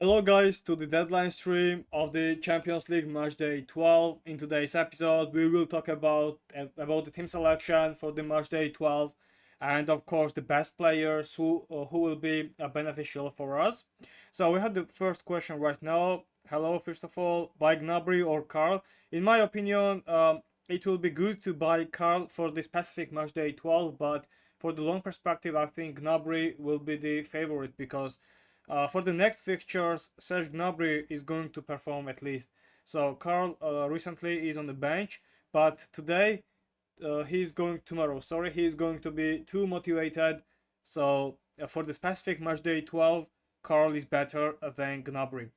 Hello guys to the deadline stream of the Champions League Matchday 12. In today's episode we will talk about the team selection for the Matchday 12 and of course the best players who will be beneficial for us. So we have the first question right now. Hello, first of all, buy Gnabry or Carl? In my opinion, it will be good to buy Carl for the specific Matchday 12, but for the long perspective I think Gnabry will be the favorite because for the next fixtures, Serge Gnabry is going to perform at least. So Carl recently is on the bench, but today tomorrow. Sorry, he's going to be too motivated. So for the specific match day 12, Carl is better than Gnabry.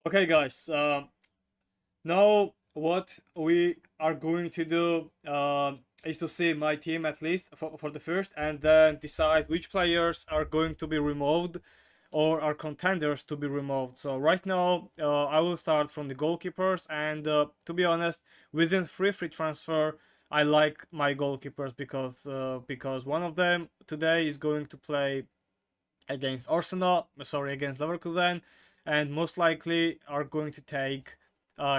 Okay, guys. Now what we are going to do is to see my team at least for the first, and then decide which players are going to be removed or are contenders to be removed. So right now I will start from the goalkeepers, and to be honest, within free transfer I like my goalkeepers because one of them today is going to play against Leverkusen, and most likely are going to take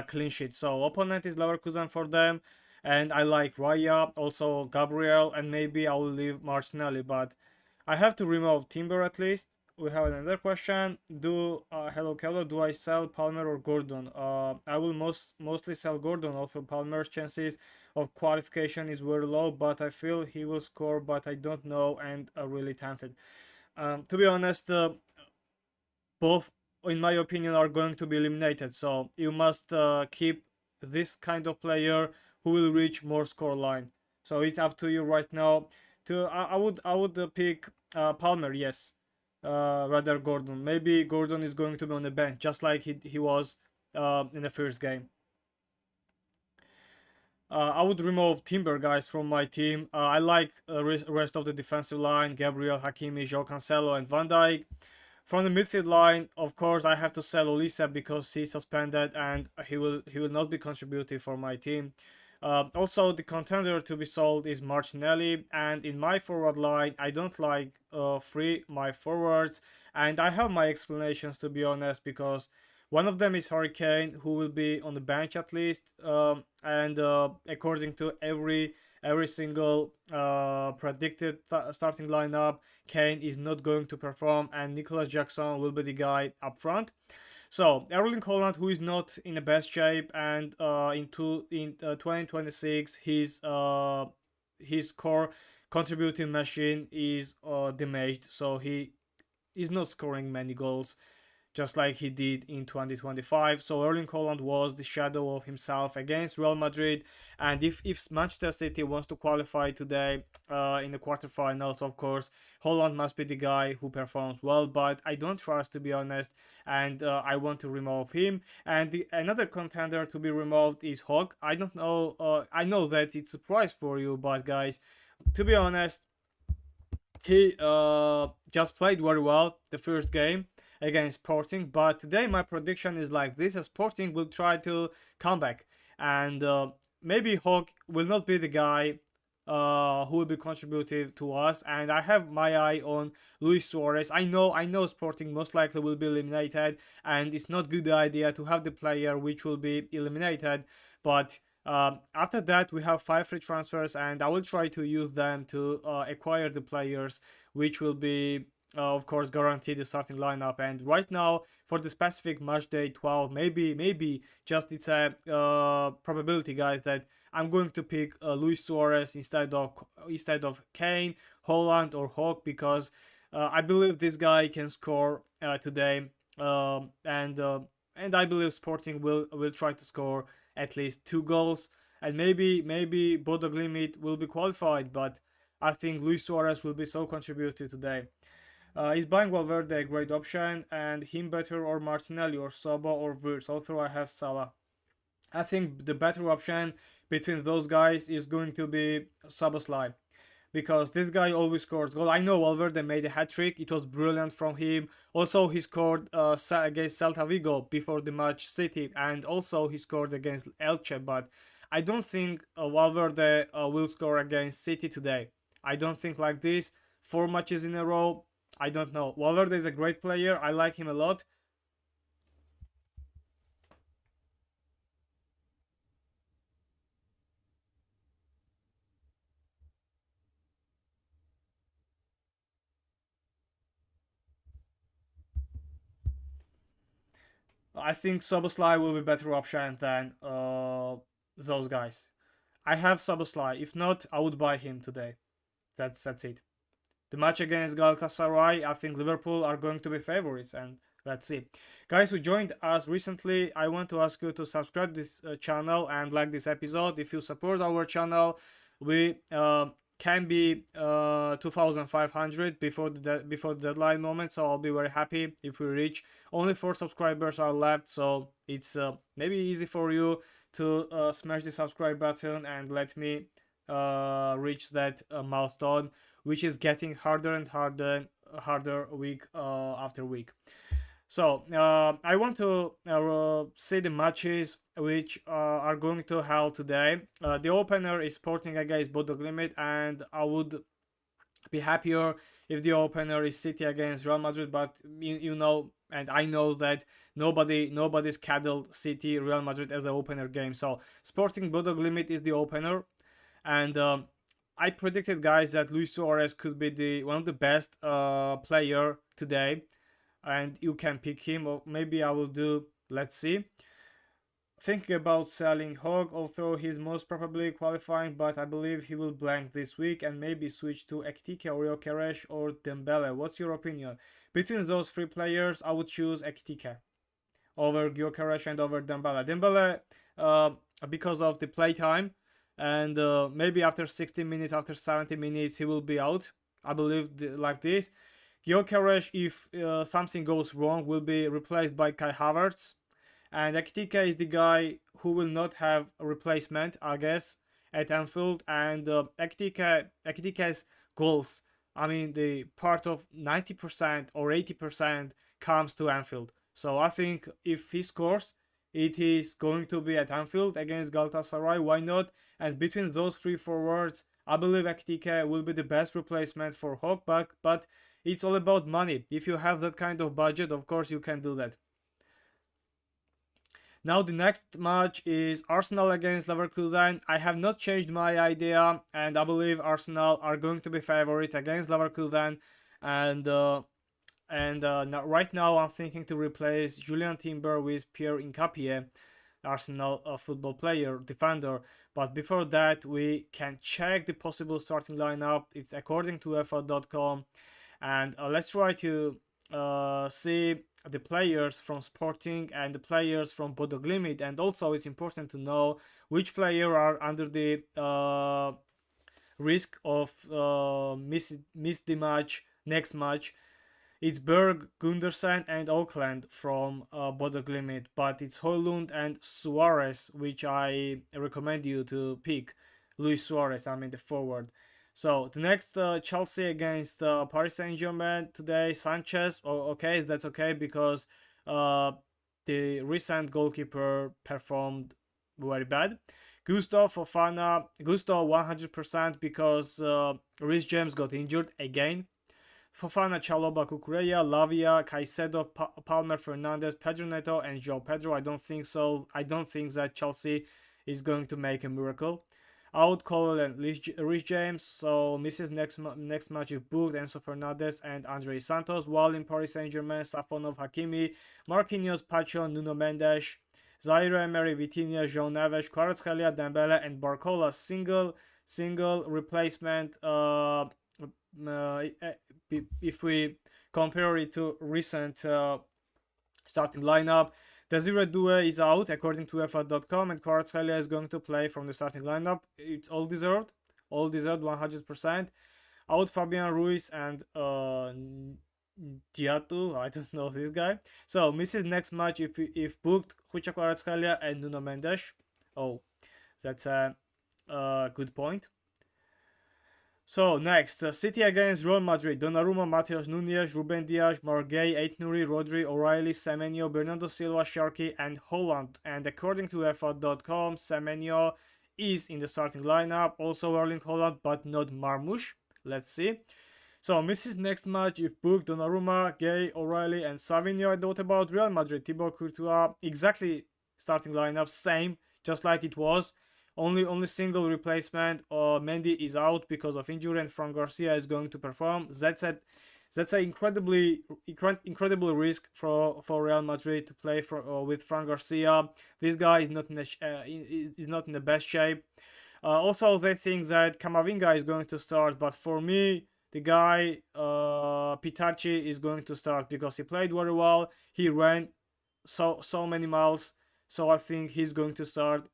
clean sheet. So opponent is Leverkusen for them, and I like Raya, also Gabriel, and maybe I will leave Martinelli, but I have to remove Timber at least. We have another question. Hello Kevlo, do I sell Palmer or Gordon? I will mostly sell Gordon. Also, Palmer's chances of qualification is very low, but I feel he will score, but I don't know, and are really tempted. To be honest, both, in my opinion, are going to be eliminated. So you must keep this kind of player who will reach more score line. So it's up to you right now. I would pick Palmer, yes, rather Gordon. Maybe Gordon is going to be on the bench, just like he was in the first game. I would remove Timber, guys, from my team. I like rest of the defensive line: Gabriel, Hakimi, João Cancelo, and Van Dijk. From the midfield line, of course, I have to sell Olise because he's suspended and he will not be contributing for my team. Also, the contender to be sold is Martinelli, and in my forward line, I don't like my forwards, and I have my explanations, to be honest, because one of them is Hurricane, who will be on the bench at least, and according to every single predicted starting lineup, Kane is not going to perform, and Nicholas Jackson will be the guy up front. So Erling Haaland, who is not in the best shape, and in 2026, his core contributing machine is damaged, so he is not scoring many goals just like he did in 2025. So Erling Haaland was the shadow of himself against Real Madrid. And if Manchester City wants to qualify today in the quarterfinals, of course, Haaland must be the guy who performs well. But I don't trust, to be honest, and I want to remove him. And another contender to be removed is Hogg. I don't know. I know that it's a surprise for you, but guys, to be honest, he just played very well the first game against Sporting, but today my prediction is like this: Sporting will try to come back, and maybe Hawk will not be the guy who will be contributive to us. And I have my eye on Luis Suarez. I know Sporting most likely will be eliminated, and it's not good idea to have the player which will be eliminated, but after that, we have 5 free transfers, and I will try to use them to acquire the players which will be of course, guarantee the starting lineup. And right now, for the specific match day 12, maybe just it's a probability, guys, that I'm going to pick Luis Suarez instead of Kane, Holland, or Hawk because I believe this guy can score today, and I believe Sporting will try to score at least 2 goals, and maybe Bodo Glimt will be qualified, but I think Luis Suarez will be so contributive today. Is buying Valverde a great option, and him better or Martinelli or Sobo or Wirtz? Although I have Salah, I think the better option between those guys is going to be Szoboszlai because this guy always scores goal. I know Valverde made a hat trick; it was brilliant from him. Also, he scored against Celta Vigo before the match City, and also he scored against Elche. But I don't think Valverde will score against City today. I don't think like this. 4 matches in a row. I don't know. Valverde is a great player. I like him a lot. I think Soboslai will be better option than those guys. I have Soboslai. If not, I would buy him today. That's it. The match against Galatasaray, I think Liverpool are going to be favorites, and let's see. Guys who joined us recently, I want to ask you to subscribe this channel and like this episode. If you support our channel, we can be 2,500 before the deadline moment, so I'll be very happy if we reach. Only 4 subscribers are left, so it's maybe easy for you to smash the subscribe button and let me reach that milestone, which is getting harder and harder week after week. So I want to see the matches which are going to held today. The opener is Sporting against Bodo Glimt, and I would be happier if the opener is City against Real Madrid. But you know, and I know that nobody's scheduled City Real Madrid as an opener game. So Sporting Bodo Glimt is the opener, and I predicted, guys, that Luis Suarez could be the one of the best player today, and you can pick him, or maybe I will do. Let's see. Thinking about selling Hog, although he's most probably qualifying, but I believe he will blank this week and maybe switch to Ekitike, Oriokeresh, or Dembele. What's your opinion? Between those 3 players, I would choose Ekitike over Gyökeres and over Dembele. Dembele, because of the playtime, and maybe after 60 minutes, after 70 minutes, he will be out. I believe like this. Gyökeres, if something goes wrong, will be replaced by Kai Havertz. And Ekitike is the guy who will not have a replacement, I guess, at Anfield. And Ekitike's goals, I mean, the part of 90% or 80% comes to Anfield. So I think if he scores, it is going to be at Anfield against Galatasaray. Why not? And between those 3 forwards, I believe Ekitike will be the best replacement for Hawk, but it's all about money. If you have that kind of budget, of course you can do that. Now the next match is Arsenal against Leverkusen. I have not changed my idea, and I believe Arsenal are going to be favorites against Leverkusen. And now, right now I'm thinking to replace Julian Timber with Pierre Nkapie, Arsenal football player, defender. But before that, we can check the possible starting lineup. It's according to FA.com, and let's try to see the players from Sporting and the players from Bodo Glimt. And also it's important to know which player are under the risk of miss the next match. It's Berg, Gundersen, and Auckland from Bodo Glimt, but it's Højlund and Suarez, which I recommend you to pick. Luis Suarez, I mean the forward. So the next Chelsea against Paris Saint-Germain today. Sanchez, okay, that's okay because the recent goalkeeper performed very bad. Gusto Fofana, Gusto 100% because Reece James got injured again. Fofana, Chalobah, Cucurella, Lavia, Caicedo, Palmer, Fernandez, Pedro Neto, and João Pedro. I don't think so. I don't think that Chelsea is going to make a miracle. Out Cole and Rich James, so misses next match if booked. Enzo Fernandez and Andre Santos, while in Paris Saint-Germain, Safonov, Hakimi, Marquinhos, Pacho, Nuno Mendes, Zaire Emery, Vitinha, João Neves, Kvaratskhelia, Dembele, and Barcola. Single replacement. If we compare it to recent starting lineup, Desire Doué is out according to UEFA.com, and Kvaratskhelia is going to play from the starting lineup. It's all deserved 100%. Out Fabian Ruiz and Diatu, I don't know this guy. So misses next match if booked, Hucha Kvaratskhelia and Nuno Mendes. Oh, that's a good point. So next, City against Real Madrid. Donnarumma, Matheus Nunes, Ruben Dias, Margay, Aït-Nouri, Rodri, O'Reilly, Semenyo, Bernardo Silva, Sharkey, and Holland. And according to UEFA.com, Semenyo is in the starting lineup. Also Erling Holland, but not Marmoush. Let's see. So misses next match if booked, Donnarumma, Gay, O'Reilly, and Savinho. And what about Real Madrid? Thibaut Courtois, exactly starting lineup, same, just like it was. Only single replacement. Mendy is out because of injury, and Fran Garcia is going to perform. That's an incredible risk for Real Madrid to play with Fran Garcia. This guy is not in the best shape. Also, they think that Camavinga is going to start, but for me, the guy Pitachi is going to start because he played very well. He ran so many miles. So I think he's going to start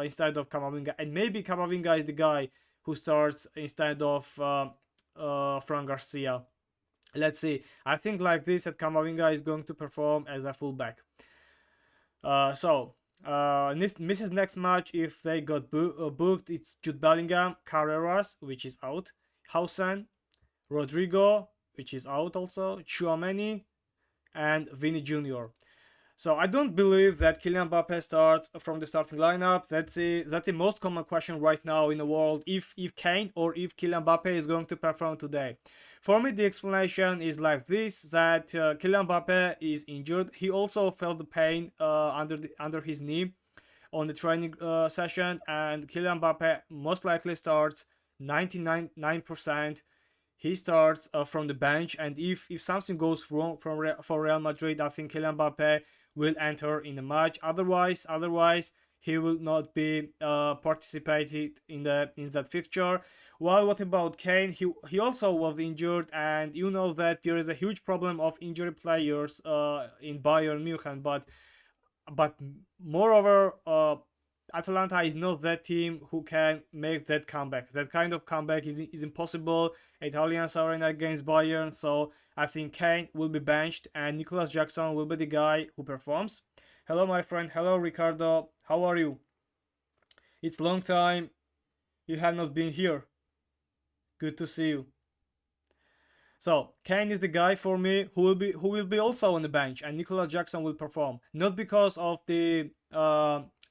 instead of Camavinga. And maybe Camavinga is the guy who starts instead of Fran Garcia. Let's see. I think like this that Camavinga is going to perform as a fullback. Misses next match if they got booked. It's Jude Bellingham, Carreras, which is out. Hausen, Rodrigo, which is out also. Tchouaméni, and Vini Jr. So I don't believe that Kylian Mbappe starts from the starting lineup. That's the most common question right now in the world. If Kane or if Kylian Mbappe is going to perform today. For me, the explanation is like this: that Kylian Mbappe is injured. He also felt the pain under his knee on the training session, and Kylian Mbappe most likely starts 99%. He starts from the bench, and if something goes wrong for Real Madrid, I think Kylian Mbappe will enter in the match. Otherwise, he will not be participating in that fixture. Well, what about Kane? He also was injured, and you know that there is a huge problem of injury players in Bayern Munich. But moreover, Atalanta is not that team who can make that comeback. That kind of comeback is impossible. Italians are in against Bayern, so I think Kane will be benched and Nicolas Jackson will be the guy who performs. Hello, my friend. Hello, Ricardo. How are you? It's long time you have not been here. Good to see you. So Kane is the guy for me who will be also on the bench, and Nicolas Jackson will perform. Not because of the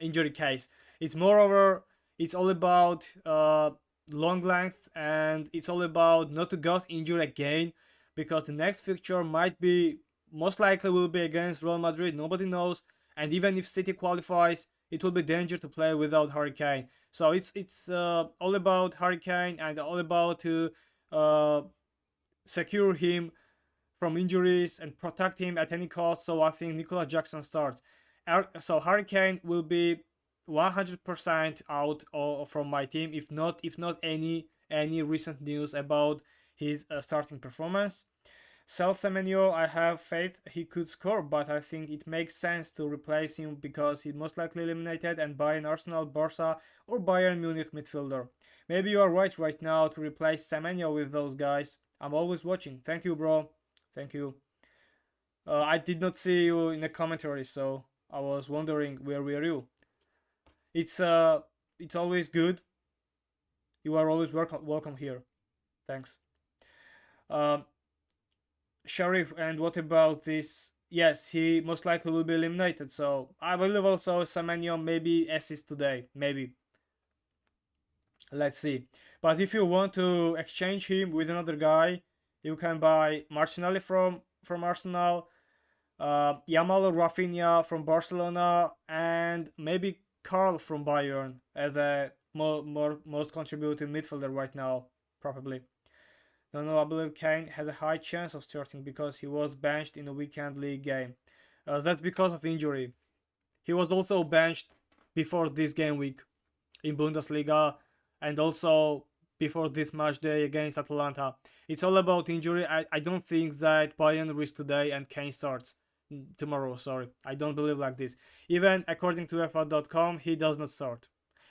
injury case. It's moreover, it's all about long length, and it's all about not to get injured again, because the next fixture might be, most likely will be against Real Madrid. Nobody knows, and even if City qualifies, it will be danger to play without Harry Kane. So it's all about Harry Kane, and all about to secure him from injuries and protect him at any cost. So I think Nicolas Jackson starts. So Harry Kane will be 100% out from my team, if not any recent news about his starting performance. Semenyo, I have faith he could score, but I think it makes sense to replace him because he's most likely eliminated and buy an Arsenal, Barca, or Bayern Munich midfielder. Maybe you are right now to replace Semenyo with those guys. I'm always watching. Thank you, bro. Thank you. I did not see you in the commentary, so I was wondering where were you. It's always good. You are always welcome here. Thanks. Sharif, and what about this? Yes, he most likely will be eliminated. So I believe also Semenyo maybe assist today. Maybe. Let's see. But if you want to exchange him with another guy, you can buy Martinelli from Arsenal, Yamal or Rafinha from Barcelona, and maybe Carl from Bayern as a most contributing midfielder right now, probably. No, I believe Kane has a high chance of starting because he was benched in a weekend league game. That's because of injury. He was also benched before this game week in Bundesliga and also before this match day against Atalanta. It's all about injury. I don't think that Bayern risks today and Kane starts tomorrow. Sorry, I don't believe like this. Even according to UEFA.com, he does not start.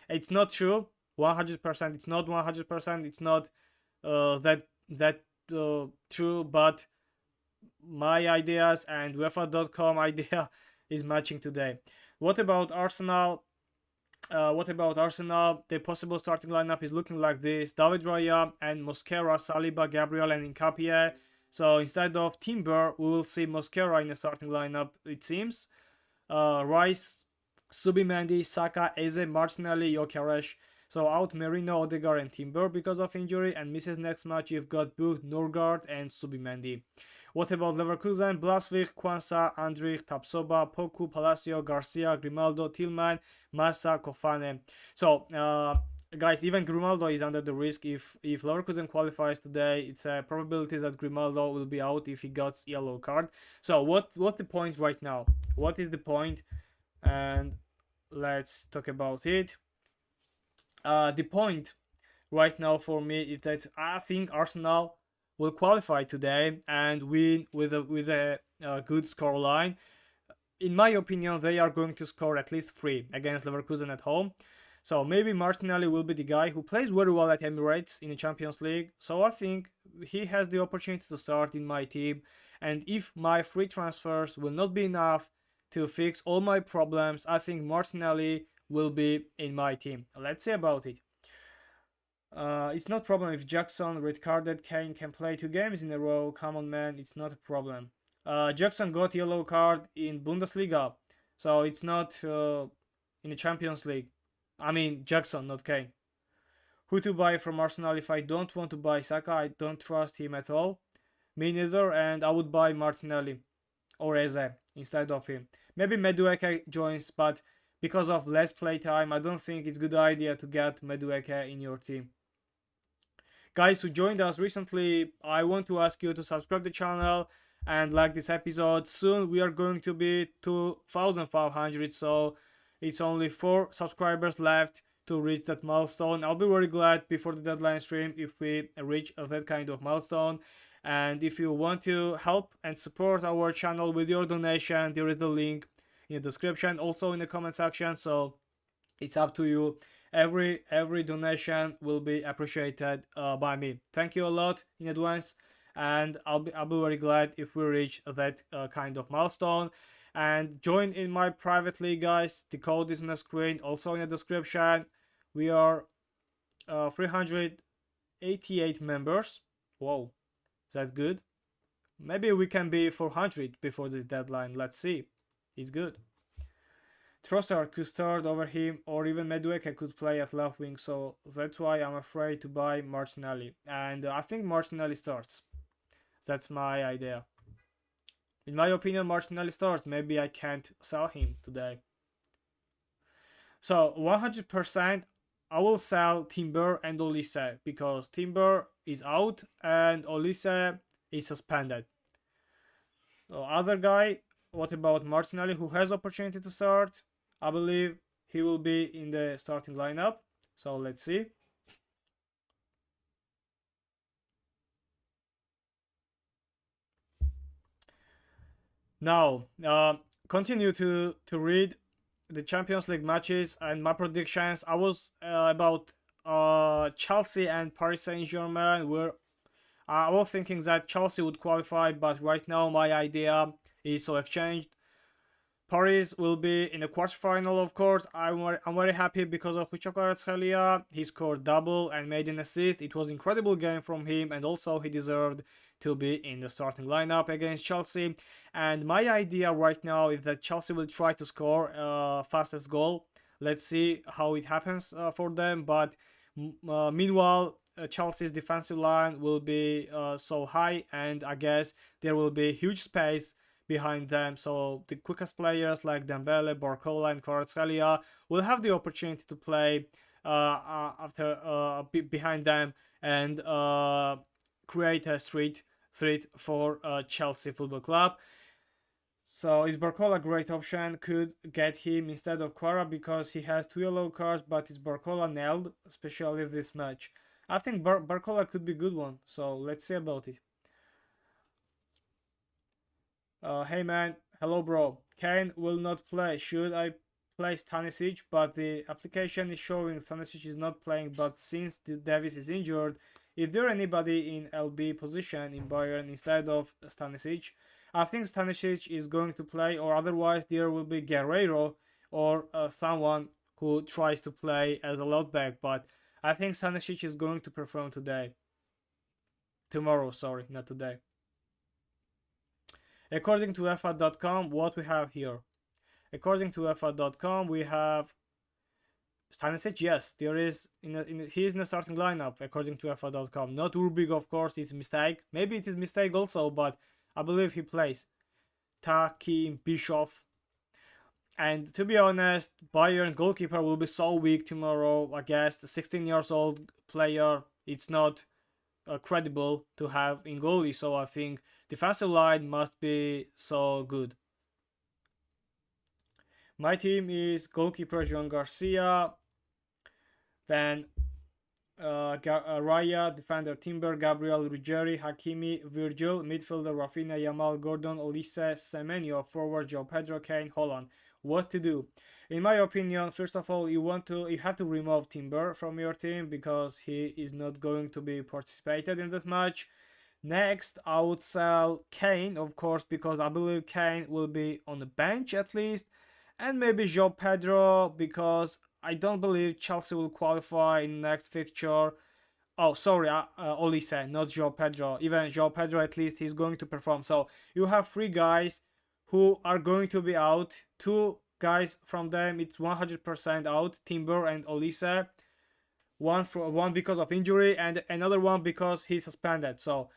It's not true. 100%. It's not 100%. It's not that true. But my ideas and UEFA.com idea is matching today. What about Arsenal? The possible starting lineup is looking like this: David Raya and Mosquera, Saliba, Gabriel, and Nkapie. So instead of Timber, we will see Mosquera in the starting lineup, it seems. Rice, Subimendi, Saka, Eze, Martinelli, Gyökeres. So out Merino, Odegaard, and Timber because of injury, and misses next match you've got Buch, Norgard, and Subimendi. What about Leverkusen? Blasvik, Kwanzaa, Andrich, Tapsoba, Poku, Palacio, Garcia, Grimaldo, Tillman, Massa, Kofane. So, guys, even Grimaldo is under the risk. If Leverkusen qualifies today, it's a probability that Grimaldo will be out if he gets yellow card. So, what's the point right now? What is the point? And let's talk about it. The point right now for me is that I think Arsenal will qualify today and win with a good score line. In my opinion, they are going to score at least 3 against Leverkusen at home. So maybe Martinelli will be the guy who plays very well at Emirates in the Champions League. So I think he has the opportunity to start in my team. And if my free transfers will not be enough to fix all my problems, I think Martinelli will be in my team. Let's see about it. It's not a problem if Jackson, red carded, Kane can play 2 games in a row. Come on, man, it's not a problem. Jackson got yellow card in Bundesliga, so it's not in the Champions League. I mean Jackson, not Kane. Who to buy from Arsenal if I don't want to buy Saka? I don't trust him at all. Me neither, and I would buy Martinelli or Eze instead of him. Maybe Madueke joins, but because of less playtime, I don't think it's a good idea to get Madueke in your team. Guys who joined us recently, I want to ask you to subscribe to the channel and like this episode. Soon we are going to be 2,500, so it's only 4 subscribers left to reach that milestone. I'll be very glad before the deadline stream if we reach that kind of milestone. And if you want to help and support our channel with your donation, there is the link in the description, also in the comment section, so it's up to you. Every donation will be appreciated by me. Thank you a lot in advance, and I'll be very glad if we reach that kind of milestone. And join in my private league, guys. The code is on the screen, also in the description. We are 388 members. Whoa, is that good? Maybe we can be 400 before the deadline. Let's see. It's good. Trossard could start over him, or even Madueke could play at left wing, so that's why I'm afraid to buy Martinelli. And I think Martinelli starts. That's my idea. In my opinion, Martinelli starts. Maybe I can't sell him today. So 100% I will sell Timber and Olise, because Timber is out and Olise is suspended. The other guy, what about Martinelli, who has opportunity to start? I believe he will be in the starting lineup. So let's see. Now, continue to read the Champions League matches and my predictions. I was about Chelsea and Paris Saint-Germain, where I was thinking that Chelsea would qualify, but right now my idea is so exchanged. Paris will be in the quarterfinal, of course. I'm very happy because of Lucho Kvaratskhelia. He scored double and made an assist. It was an incredible game from him, and also he deserved to be in the starting lineup against Chelsea. And my idea right now is that Chelsea will try to score fastest goal. Let's see how it happens for them. But meanwhile, Chelsea's defensive line will be so high, and I guess there will be huge space behind them, so the quickest players like Dembele, Barcola, and Kvaratskhelia will have the opportunity to play after behind them and create a street threat for Chelsea Football Club. So is Barcola a great option? Could get him instead of Quara because he has 2 yellow cards, but is Barcola nailed, especially this match? I think Barcola could be a good one, so let's see about it. Hey man, hello bro. Kane will not play. Should I play Stanisic? But the application is showing Stanisic is not playing, but since Davis is injured, is there anybody in LB position in Bayern instead of Stanisic? I think Stanisic is going to play, or otherwise there will be Guerreiro or someone who tries to play as a left back. But I think Stanisic is going to perform today. Tomorrow, sorry, not today. According to FA.com, what we have here? According to FA.com, we have Stanisic. Yes, there is. He is in the starting lineup. According to FA.com, not Urbig, of course. It's a mistake. Maybe it is a mistake also, but I believe he plays. Taki Bischoff. And to be honest, Bayern goalkeeper will be so weak tomorrow. I guess the 16 years old player. It's not credible to have in goalie. So I think defensive line must be so good. My team is goalkeeper Jean Garcia, then Raya, defender Timber, Gabriel, Ruggeri, Hakimi, Virgil, midfielder Rafinha, Yamal, Gordon, Olise, Semenyo, forward Joe Pedro, Kane, Holland. What to do? In my opinion, first of all, you have to remove Timber from your team because he is not going to be participated in that match. Next, I would sell Kane, of course, because I believe Kane will be on the bench at least, and maybe João Pedro because I don't believe Chelsea will qualify in the next fixture. Oh, sorry, Olise, not João Pedro. Even João Pedro, at least he's going to perform. So you have 3 guys who are going to be out. 2 guys from them, it's 100% out, Timber and Olise. One because of injury and another one because he's suspended. So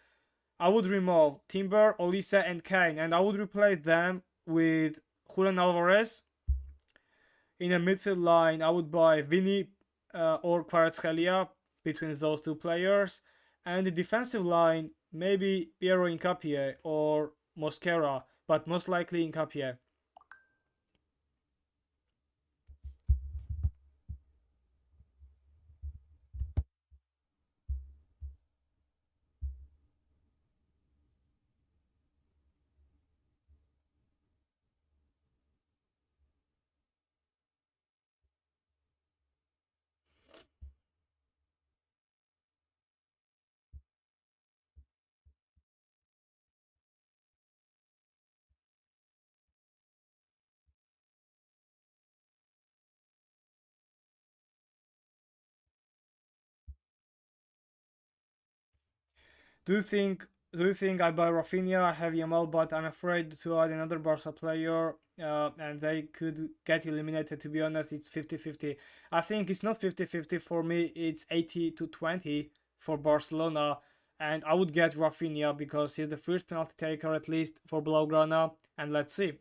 I would remove Timber, Olise, and Kane, and I would replace them with Julian Alvarez. In a midfield line, I would buy Vini or Kvaratskhelia between those 2 players. And the defensive line, maybe Piero Hincapié or Mosquera, but most likely Hincapié. Do you think I buy Rafinha? I have Yamal, but I'm afraid to add another Barca player, and they could get eliminated. To be honest, it's 50-50. I think it's not 50-50 for me. It's 80-20 for Barcelona, and I would get Rafinha because he's the first penalty taker at least for Blaugrana. And let's see.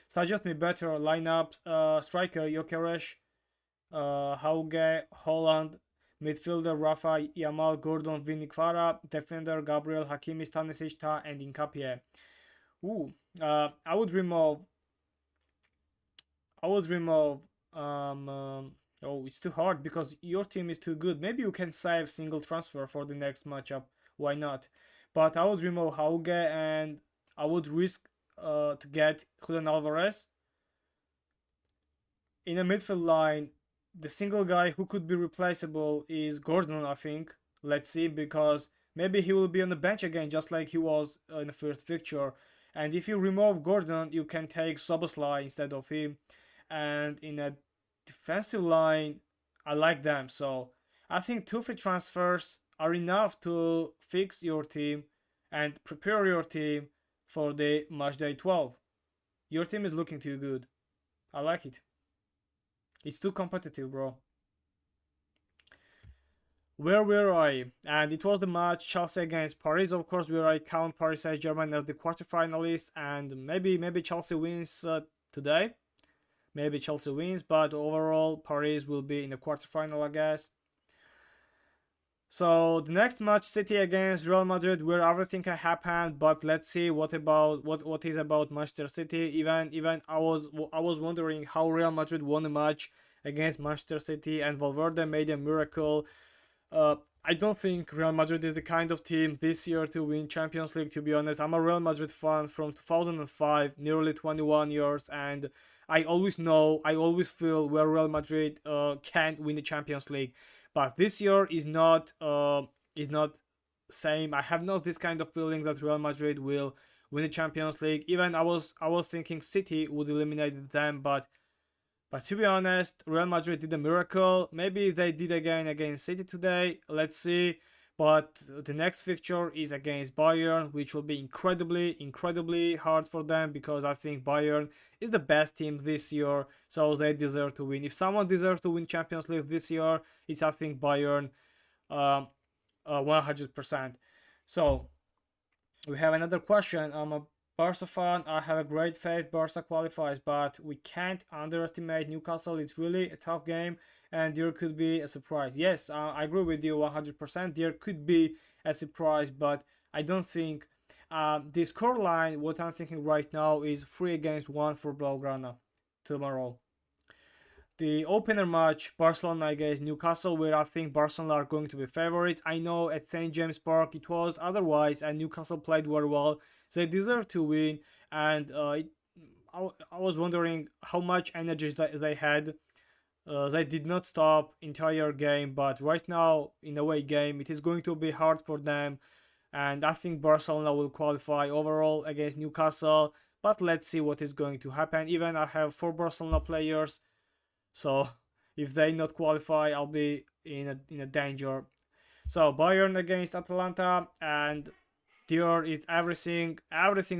Suggest me better lineups. Striker Gyökeres, Hauge, Holland, midfielder Rafa, Yamal, Gordon, Vini, Kvara, defender Gabriel, Hakimi, Stanisic, and Hincapié. Ooh, I would remove. Oh, it's too hard because your team is too good. Maybe you can save single transfer for the next matchup. Why not? But I would remove Hauge and I would risk to get Julian Alvarez. In a midfield line, the single guy who could be replaceable is Gordon, I think. Let's see, because maybe he will be on the bench again, just like he was in the first fixture. And if you remove Gordon, you can take Soboslai instead of him. And in a defensive line, I like them. So I think 2 free transfers are enough to fix your team and prepare your team for the matchday 12. Your team is looking too good. I like it. It's too competitive, bro. Where were I? And it was the match Chelsea against Paris, of course, where I count Paris Saint-Germain as the quarterfinalists, and maybe Chelsea wins today. maybe Chelsea wins, but overall Paris will be in the quarterfinal, I guess. So the next match, City against Real Madrid, where everything can happen. But let's see what is about Manchester City. Even I was wondering how Real Madrid won a match against Manchester City, and Valverde made a miracle. I don't think Real Madrid is the kind of team this year to win Champions League. To be honest, I'm a Real Madrid fan from 2005, nearly 21 years, and I always feel where Real Madrid can win the Champions League. But this year is not same. I have not this kind of feeling that Real Madrid will win the Champions League. Even I was thinking City would eliminate them, but to be honest, Real Madrid did a miracle. Maybe they did again against City today. Let's see. But the next fixture is against Bayern, which will be incredibly hard for them because I think Bayern is the best team this year, so they deserve to win. If someone deserves to win Champions League this year, it's I think Bayern, 100%. So we have another question. I'm a Barca fan. I have a great faith Barca qualifies, but we can't underestimate Newcastle. It's really a tough game, and there could be a surprise. Yes, I agree with you 100%. There could be a surprise, but I don't think the scoreline. What I'm thinking right now is 3-1 for Blaugrana tomorrow. The opener match, Barcelona against Newcastle, where I think Barcelona are going to be favorites. I know at St. James Park it was otherwise, and Newcastle played very well. They deserve to win, and I was wondering how much energy they had. They did not stop entire game, but right now in away game it is going to be hard for them, and I think Barcelona will qualify overall against Newcastle. But let's see what is going to happen. Even I have 4 Barcelona players, so if they not qualify, I'll be in a danger. So Bayern against Atalanta, and there is everything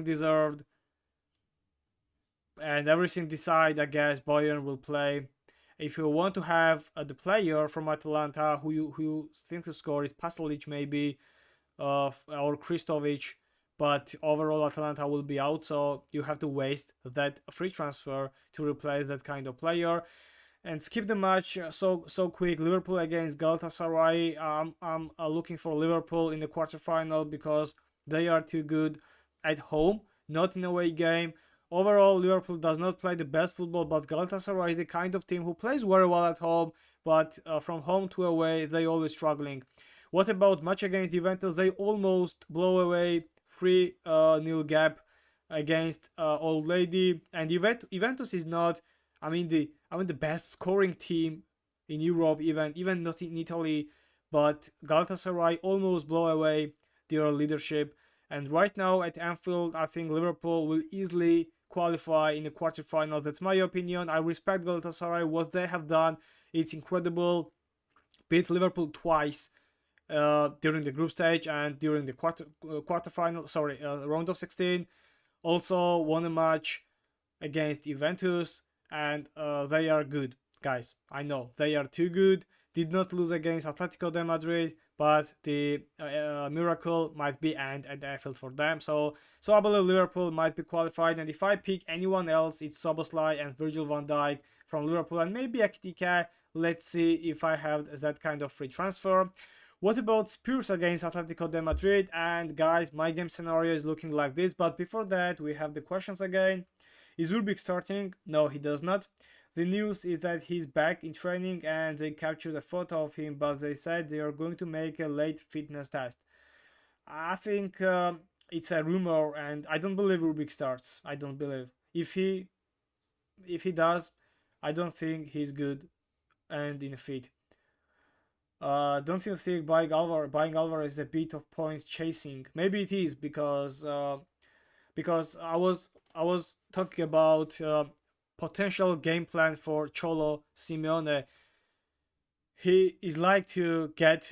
deserved, and everything decide. I guess Bayern will play. If you want to have the player from Atalanta who thinks to score is Pasalic maybe, or Kristovic, but overall Atalanta will be out, so you have to waste that free transfer to replace that kind of player and skip the match so quick. Liverpool against Galatasaray. I'm looking for Liverpool in the quarterfinal because they are too good at home, not in a away game. Overall, Liverpool does not play the best football, but Galatasaray is the kind of team who plays very well at home, but from home to away, they always struggling. What about match against Juventus? They almost blow away 3-0 gap against Old Lady, and Juventus is not. The best scoring team in Europe, even not in Italy, but Galatasaray almost blow away their leadership. And right now at Anfield, I think Liverpool will easily qualify in the quarterfinal. That's my opinion. I respect Galatasaray. What they have done, it's incredible. Beat Liverpool twice during the group stage and during the quarterfinal. Round of 16. Also won a match against Juventus, and they are good, guys. I know they are too good. Did not lose against Atletico de Madrid, but the miracle might be end at the Anfield for them. So I believe Liverpool might be qualified. And if I pick anyone else, it's Szoboszlai and Virgil van Dijk from Liverpool, and maybe Ekitike. Let's see if I have that kind of free transfer. What about Spurs against Atletico de Madrid? And guys, my game scenario is looking like this. But before that, we have the questions again. Is Rubik starting? No, he does not. The news is that he's back in training and they captured a photo of him, but they said they are going to make a late fitness test. I think it's a rumor, and I don't believe Rubik starts. I don't believe. If he does, I don't think he's good and in fit. Don't you think buying Alvarez is a bit of points chasing? Maybe it is because I was talking about potential game plan for Cholo Simeone. He is like to get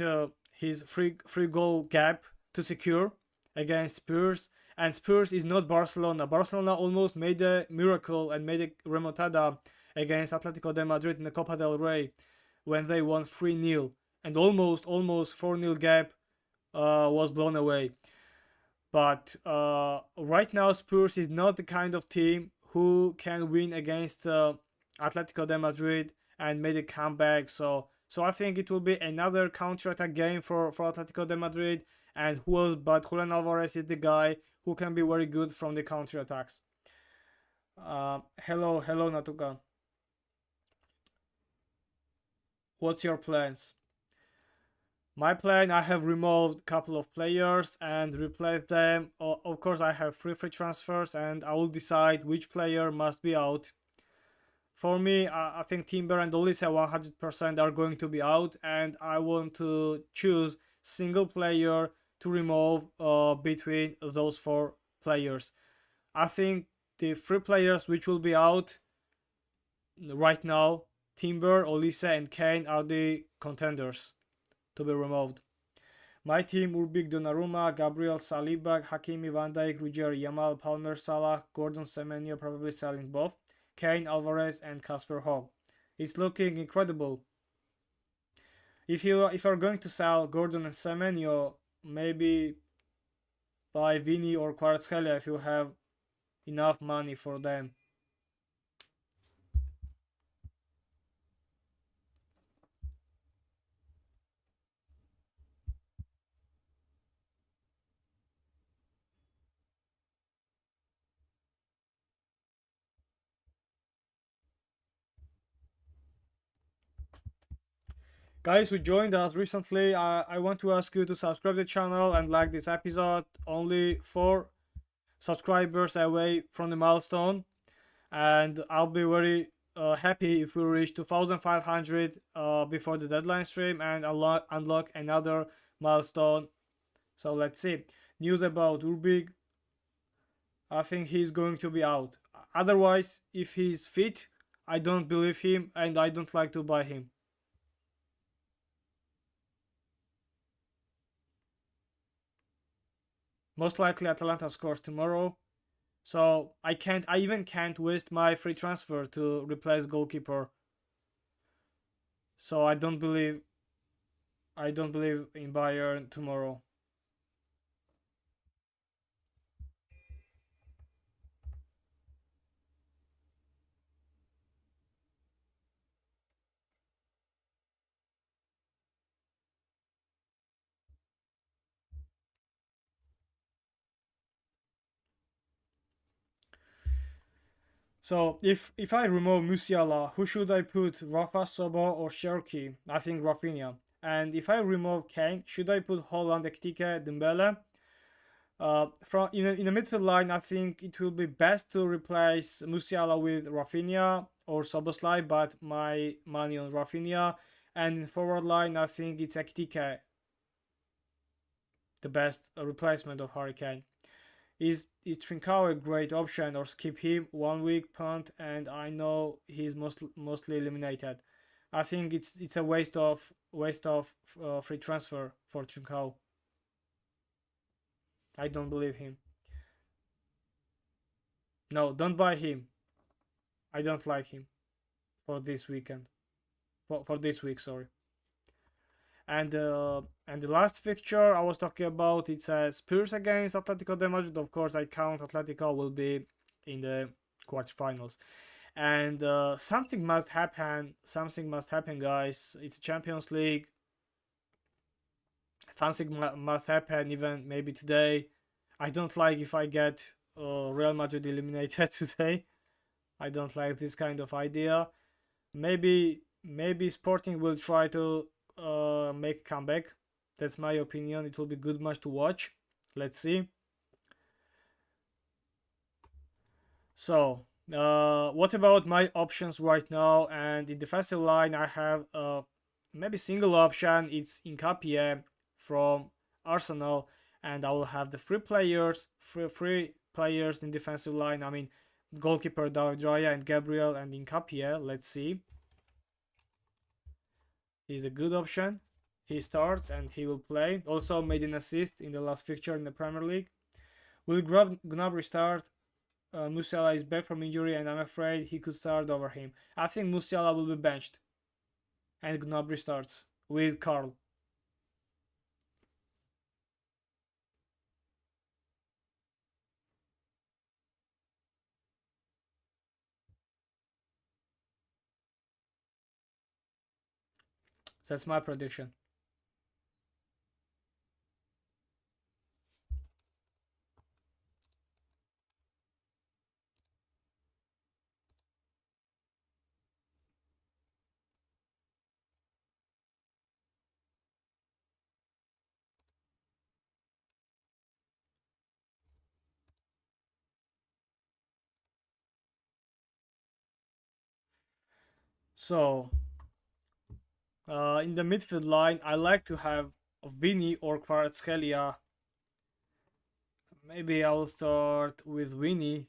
his free goal gap to secure against Spurs, and Spurs is not Barcelona. Barcelona almost made a miracle and made a remontada against Atletico de Madrid in the Copa del Rey when they won 3-0, and almost 4-0 gap was blown away. But right now Spurs is not the kind of team who can win against Atletico de Madrid and made a comeback. So I think it will be another counter-attack game for Atletico de Madrid. And who else but Julian Alvarez is the guy who can be very good from the counter-attacks. Hello Natuka. What's your plans? My plan, I have removed a couple of players and replaced them. Of course, I have free transfers and I will decide which player must be out. For me, I think Timber and Olise 100% are going to be out, and I want to choose single player to remove between those four players. I think the three players which will be out right now, Timber, Olise, and Kane, are the contenders to be removed. My team will be Donnarumma, Gabriel, Saliba, Hakimi, Van Dijk, Rudiger, Yamal, Palmer, Salah, Gordon, Semenyo, probably selling both, Kane, Alvarez, and Kasper Hogg. It's looking incredible. If you're going to sell Gordon and Semenyo, maybe buy Vini or Kvaratskhelia if you have enough money for them. Guys who joined us recently, I want to ask you to subscribe to the channel and like this episode. Only 4 subscribers away from the milestone, and I'll be very happy if we reach 2500 before the deadline stream and unlock another milestone. So let's see. News about Urbig. I think he's going to be out. Otherwise, if he's fit, I don't believe him and I don't like to buy him. Most likely Atalanta scores tomorrow. So I even can't waste my free transfer to replace goalkeeper. So I don't believe in Bayern tomorrow. So if I remove Musiala, who should I put? Rafa, Sobo, or Cherki? I think Rafinha. And if I remove Kane, should I put Holland, Ekitike, Dembele? From in the midfield line, I think it will be best to replace Musiala with Rafinha or Soboslai, but my money on Rafinha. And in forward line, I think it's Ekitike, the best replacement of Harry Kane. Is Trincao a great option, or skip him 1 week punt and I know he's mostly eliminated? I think it's a waste of free transfer for Trincao. I don't believe him. No, don't buy him. I don't like him for this weekend. For this week, sorry. And the last fixture I was talking about, it's Spurs against Atletico de Madrid. Of course, I count Atletico will be in the quarterfinals. And something must happen. Something must happen, guys. It's Champions League. Something must happen, even maybe today. I don't like if I get Real Madrid eliminated today. I don't like this kind of idea. Maybe Sporting will try to make a comeback. That's my opinion. It will be good match to watch. Let's see. So, what about my options right now? And in defensive line, I have maybe single option. It's Nkapie from Arsenal, and I will have the free players in defensive line. I mean, goalkeeper David Raya and Gabriel and Nkapie. Let's see. He's a good option. He starts and he will play. Also made an assist in the last fixture in the Premier League. Will Gnabry start? Musiala is back from injury and I'm afraid he could start over him. I think Musiala will be benched and Gnabry starts with Carl. That's my prediction. So, in the midfield line, I like to have Vini or Kvaratskhelia. Maybe I'll start with Vini,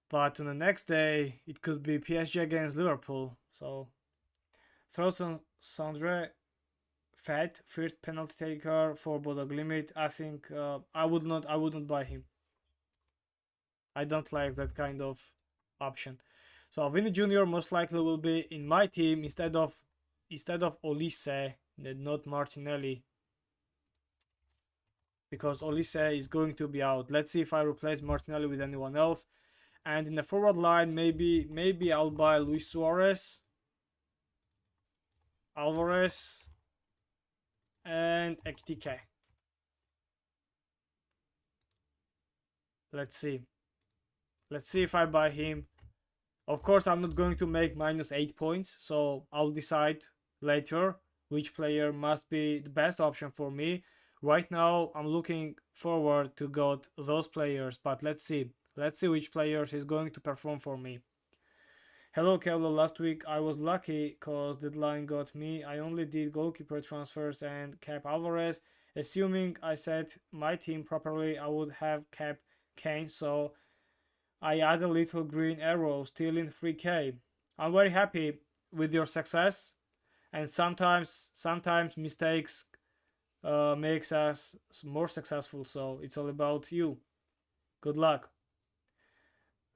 but on the next day it could be PSG against Liverpool. So, thoughts on Sandre Fat, first penalty taker for Bodo Glimt. I think I wouldn't buy him. I don't like that kind of option. So Vinny Jr. most likely will be in my team instead of Olise, not Martinelli, because Olise is going to be out. Let's see if I replace Martinelli with anyone else. And in the forward line, maybe I'll buy Luis Suarez, Alvarez, and Ekitike. Let's see. Let's see if I buy him. Of course, I'm not going to make -8 points, so I'll decide later which player must be the best option for me. Right now, I'm looking forward to get those players, but let's see. Let's see which players is going to perform for me. Hello, Kevlo. Last week I was lucky because deadline got me. I only did goalkeeper transfers and kept Alvarez. Assuming I set my team properly, I would have kept Kane, so I add a little green arrow still in 3k. I'm very happy with your success, and sometimes mistakes makes us more successful, so it's all about you. Good luck.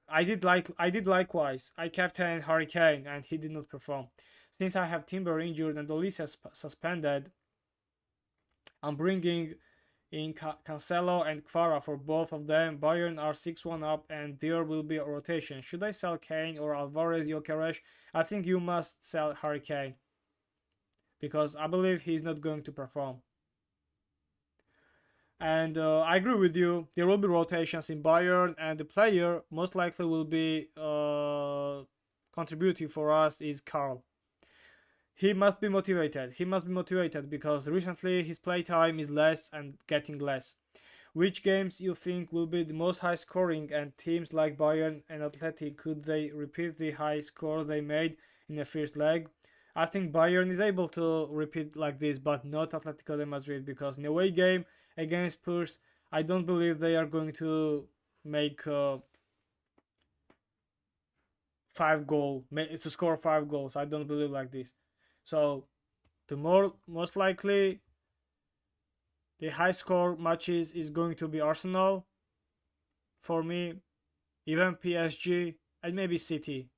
I did likewise. I captained Harry Kane and he did not perform. Since I have Timber injured and Olise suspended, I'm bringing in Cancelo and Kvara for both of them. Bayern are 6-1 up and there will be a rotation. Should I sell Kane or Alvarez Gyökeres? I think you must sell Harry Kane because I believe he's not going to perform. And I agree with you. There will be rotations in Bayern, and the player most likely will be contributing for us is Carl. He must be motivated. He must be motivated because recently his playtime is less and getting less. Which games you think will be the most high scoring, and teams like Bayern and Athletic, could they repeat the high score they made in the first leg? I think Bayern is able to repeat like this, but not Atletico de Madrid, because in a away game against Spurs, I don't believe they are going to make 5 goal to score 5 goals. I don't believe like this. So the most likely the high score matches is going to be Arsenal for me, even PSG, and maybe City.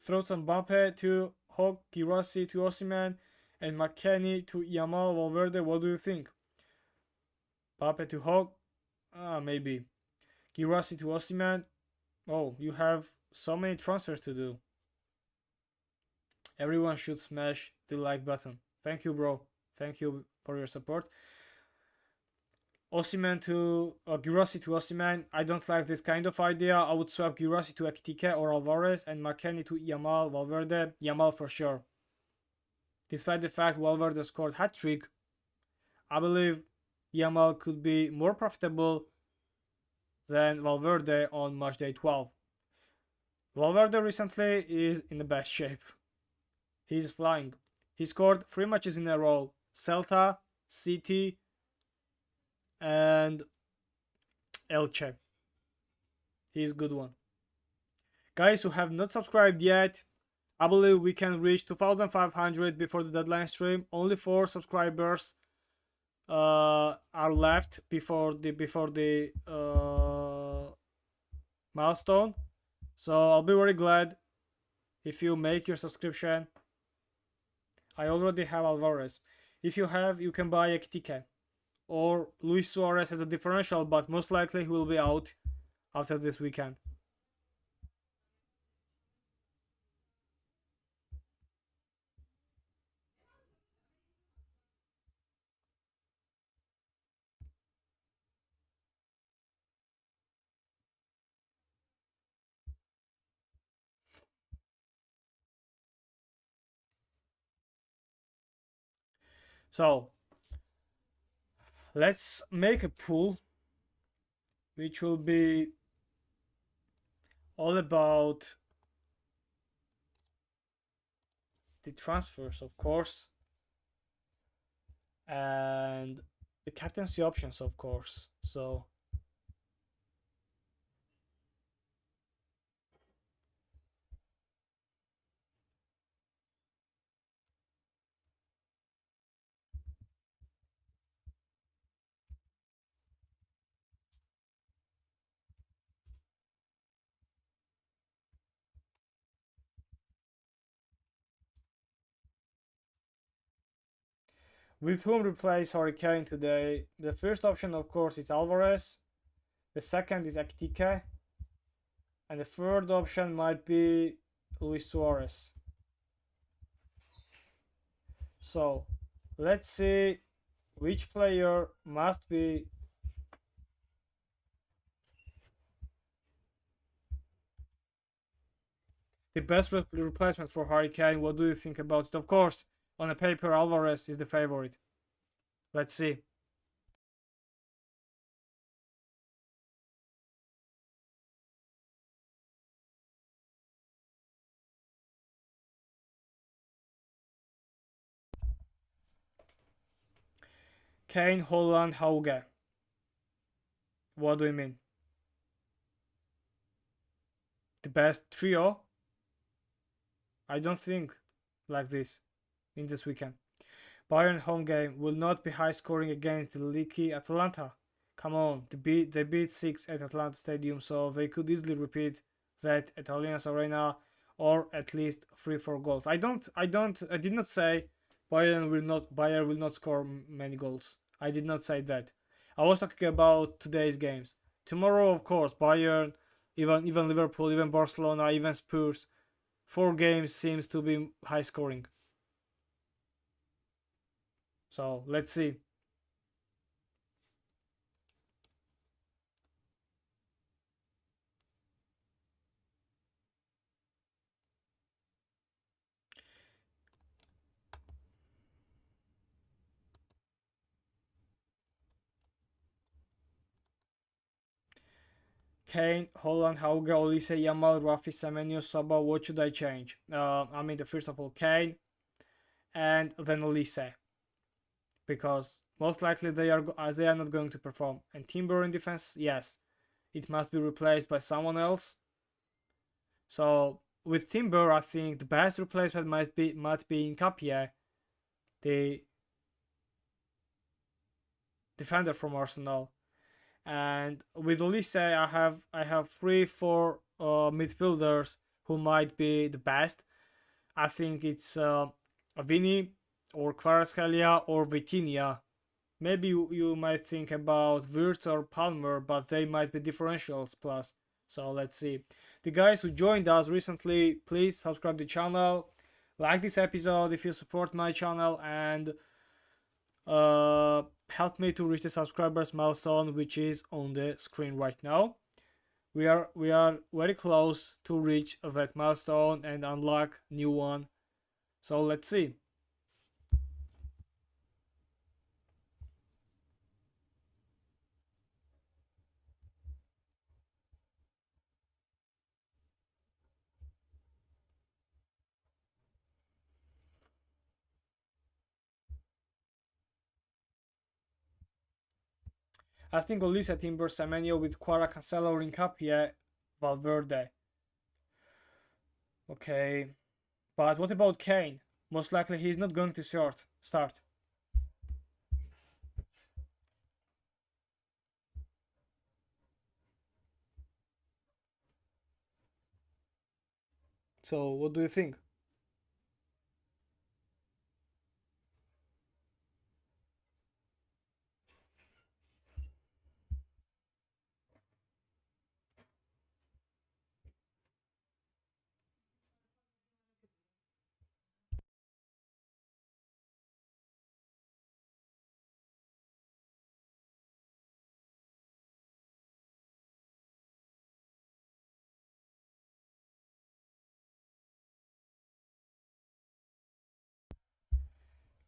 Throws on Mbappe to Hawk, Girassi to Osimhen, and McKennie to Yamal Valverde. What do you think? Mbappe to Hawk? Maybe. Girassi to Osimhen. Oh, you have so many transfers to do. Everyone should smash the like button. Thank you, bro. Thank you for your support. Osimhen to Girassi to Osimhen. I don't like this kind of idea. I would swap Girassi to Ekitike or Alvarez and McKennie to Yamal Valverde. Yamal for sure. Despite the fact Valverde scored hat-trick, I believe Yamal could be more profitable than Valverde on matchday 12. Valverde recently is in the best shape. He's flying. He scored 3 matches in a row. Celta, City, and Elche. He's a good one. Guys who have not subscribed yet, I believe we can reach 2,500 before the deadline stream. Only 4 subscribers are left before the milestone. So I'll be very glad if you make your subscription. I already have Alvarez. If you have, you can buy Ekitike. Or Luis Suarez has a differential, but most likely he will be out after this weekend. So let's make a pool which will be all about the transfers, of course, and the captaincy options, of course. So with whom replace Hurricane today? The first option, of course, is Alvarez. The second is Ekitike. And the third option might be Luis Suarez. So let's see which player must be the best replacement for Harry Kane. What do you think about it? Of course, on a paper, Alvarez is the favorite. Let's see. Kane, Holland, Hauge. What do you mean? The best trio? I don't think like this in this weekend. Bayern home game will not be high scoring against the leaky Atalanta. Come on, they beat 6 at Atlanta Stadium, so they could easily repeat that at Allianz Arena, or at least 3-4 goals. I did not say Bayern will not score many goals. I did not say that. I was talking about today's games. Tomorrow, of course, Bayern, even Liverpool, even Barcelona, even Spurs. 4 games seems to be high scoring. So let's see. Kane, Holland, Hauge, Olise, Yamal, Rafi, Semenyo, Saba. What should I change? The first of all, Kane, and then Olise, because most likely they are not going to perform. And Timber in defense, yes, it must be replaced by someone else. So with Timber, I think the best replacement might be Nkapie, the defender from Arsenal. And with Olise, I have 3-4 midfielders who might be the best. I think it's Vini or Kvaratskhelia or Vitinha. Maybe you might think about Wirtz or Palmer, but they might be differentials plus. So let's see. The guys who joined us recently, please subscribe to the channel, like this episode if you support my channel, and help me to reach the subscribers milestone, which is on the screen right now. We are very close to reach that milestone and unlock new one. So let's see. I think Olisa, Timber, Semenyo with Quara, Cancelo, Rincapie, Valverde. Okay, but what about Kane? Most likely he's not going to start. So what do you think?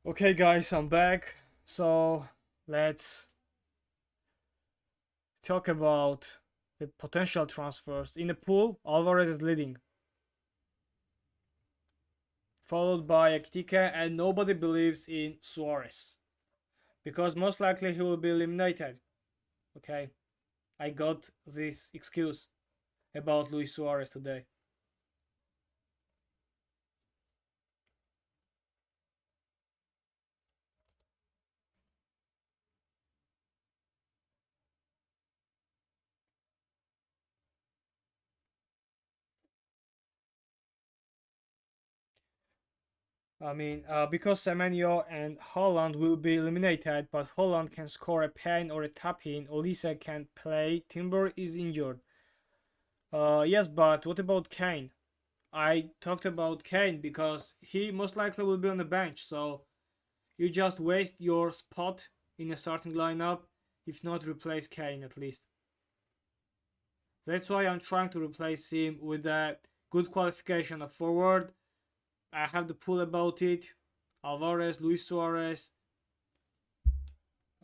Okay, guys, I'm back. So let's talk about the potential transfers. In the pool, Alvarez is leading, followed by Ekitike, and nobody believes in Suarez because most likely he will be eliminated. Okay, I got this excuse about Luis Suarez today. Because Semenyo and Holland will be eliminated, but Holland can score a pen or a tap in. Olise can play. Timber is injured. Yes, but what about Kane? I talked about Kane because he most likely will be on the bench, so you just waste your spot in a starting lineup, if not replace Kane at least. That's why I'm trying to replace him with a good qualification of forward. I have the pool about it. Alvarez, Luis Suarez,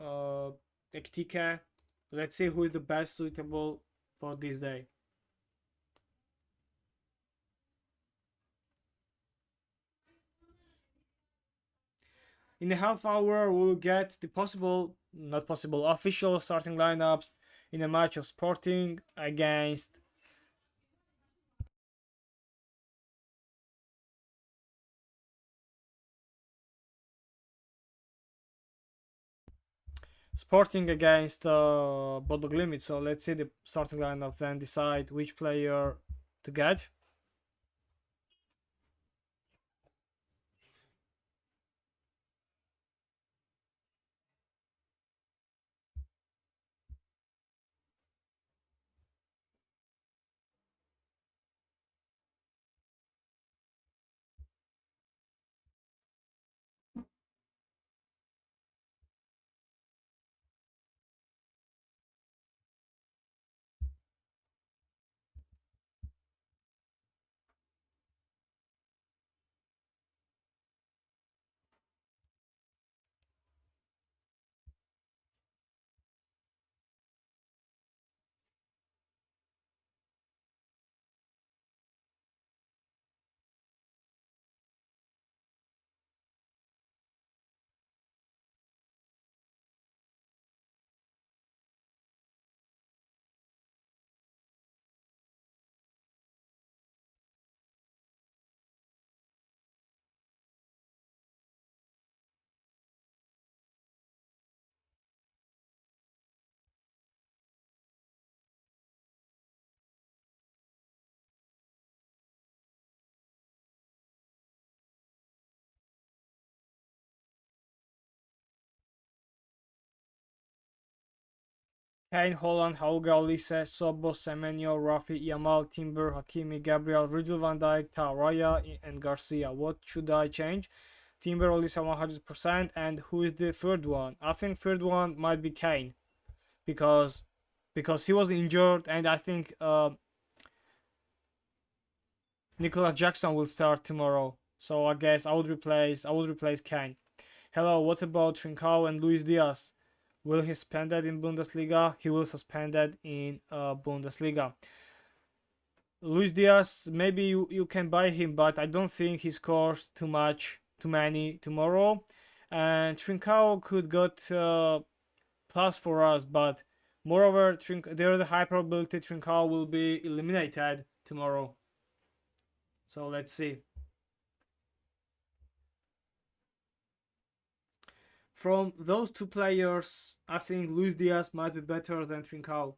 uh, Ekitike. Let's see who is the best suitable for this day. In a half hour, we'll get the not possible, official starting lineups in a match of Sporting against Bodo Glimt. So let's see the starting lineup, then decide which player to get. Kane, Holland, Hauga, Olise, Sobo, Semenyo, Rafi, Yamal, Timber, Hakimi, Gabriel, Virgil van Dijk, Raya, and Garcia. What should I change? Timber, Olise 100%, and who is the third one? I think third one might be Kane because he was injured, and I think Nicolas Jackson will start tomorrow. So I guess I would replace Kane. Hello, what about Trincao and Luis Diaz? Will he suspended in Bundesliga? He will suspended in Bundesliga. Luis Diaz, maybe you can buy him, but I don't think he scores too many tomorrow. And Trincao could get plus for us, but moreover, there is a high probability Trincao will be eliminated tomorrow. So let's see. From those two players, I think Luis Diaz might be better than Trincao.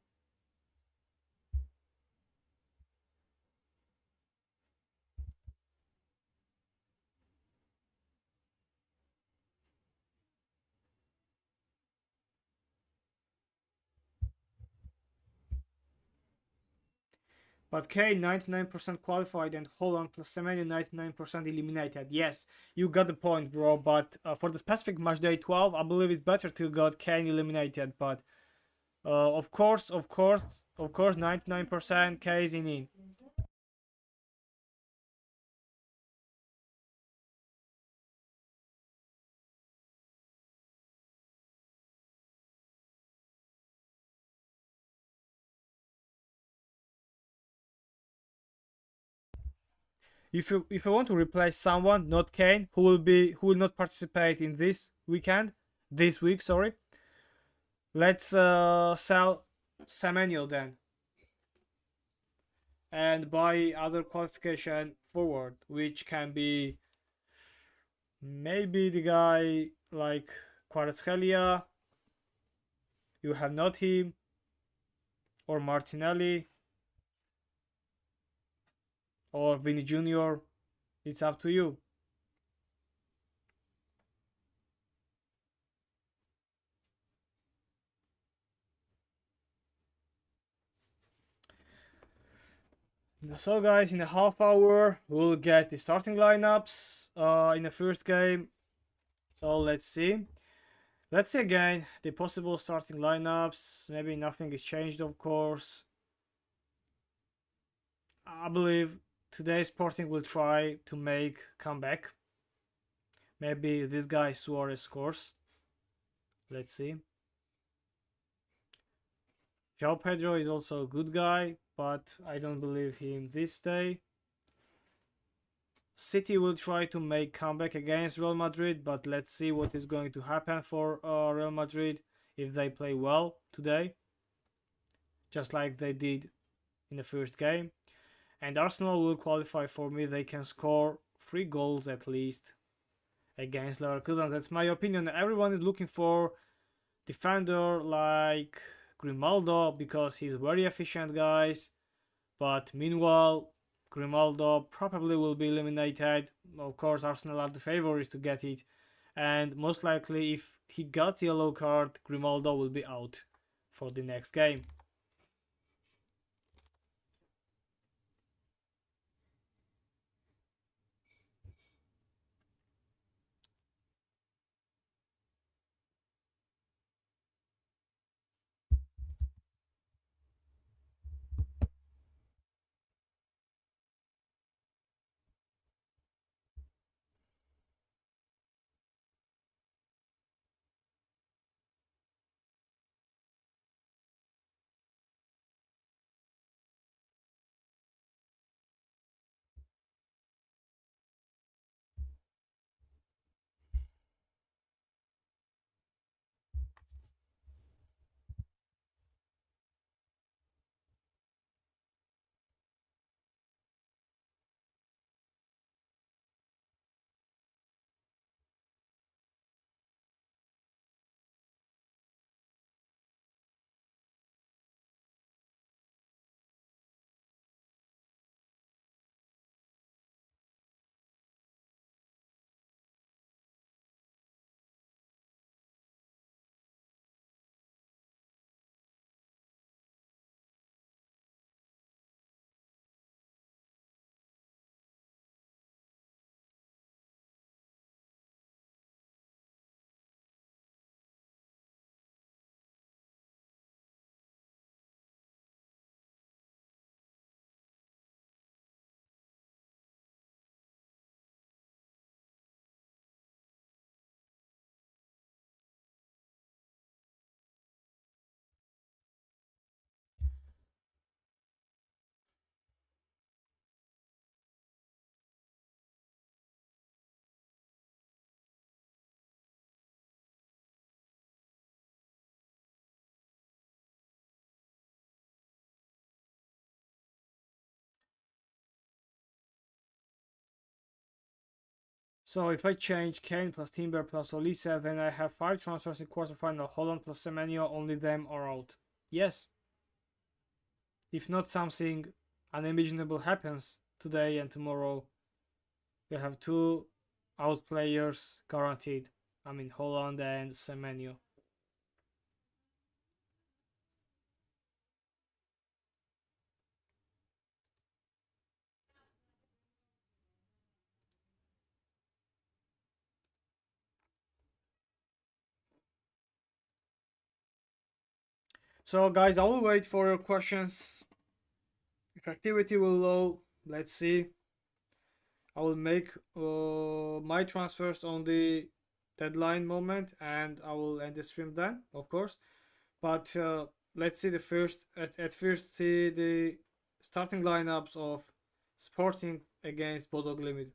But Kane 99% qualified and Holland plus Semenyo 99% eliminated. Yes, you got the point, bro. But for the specific match day 12, I believe it's better to get Kane eliminated. But of course, 99% K is in. If you want to replace someone, not Kane, who will not participate in this week, sorry. Let's sell Semenyo then and buy other qualification forward, which can be maybe the guy like Kvaratskhelia. You have not him, or Martinelli, or Vinny Jr. It's up to you. So guys, in a half hour we'll get the starting lineups in the first game. So let's see. Let's see again the possible starting lineups. Maybe nothing is changed, of course. I believe today Sporting will try to make comeback. Maybe this guy Suarez scores. Let's see. João Pedro is also a good guy, but I don't believe him this day. City will try to make comeback against Real Madrid, but let's see what is going to happen for Real Madrid if they play well today, just like they did in the first game. And Arsenal will qualify for me. They can score 3 goals at least against Leverkusen. That's my opinion. Everyone is looking for defender like Grimaldo because he's very efficient, guys. But meanwhile, Grimaldo probably will be eliminated. Of course, Arsenal are the favorites to get it. And most likely, if he got yellow card, Grimaldo will be out for the next game. So if I change Kane plus Timber plus Olise, then I have 5 transfers in quarterfinal. Holland plus Semenyo, only them are out. Yes. If not something unimaginable happens today and tomorrow, you have 2 out players guaranteed. I mean Holland and Semenyo. So guys, I will wait for your questions. If activity will low, let's see. I will make my transfers on the deadline moment and I will end the stream then, of course. But let's see the first at first see the starting lineups of Sporting against Bodo Glimt.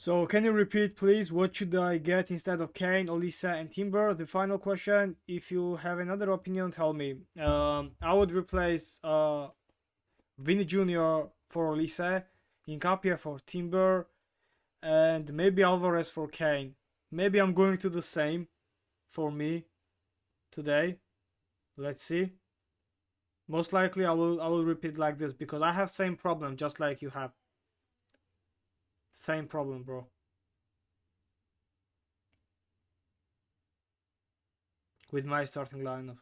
So can you repeat, please? What should I get instead of Kane, Olise, and Timber? The final question. If you have another opinion, tell me. I would replace Vinny Jr. for Olise, Incapia for Timber, and maybe Alvarez for Kane. Maybe I'm going to do the same for me today. Let's see. Most likely I will repeat like this because I have same problem just like you have. Same problem, bro. With my starting lineup.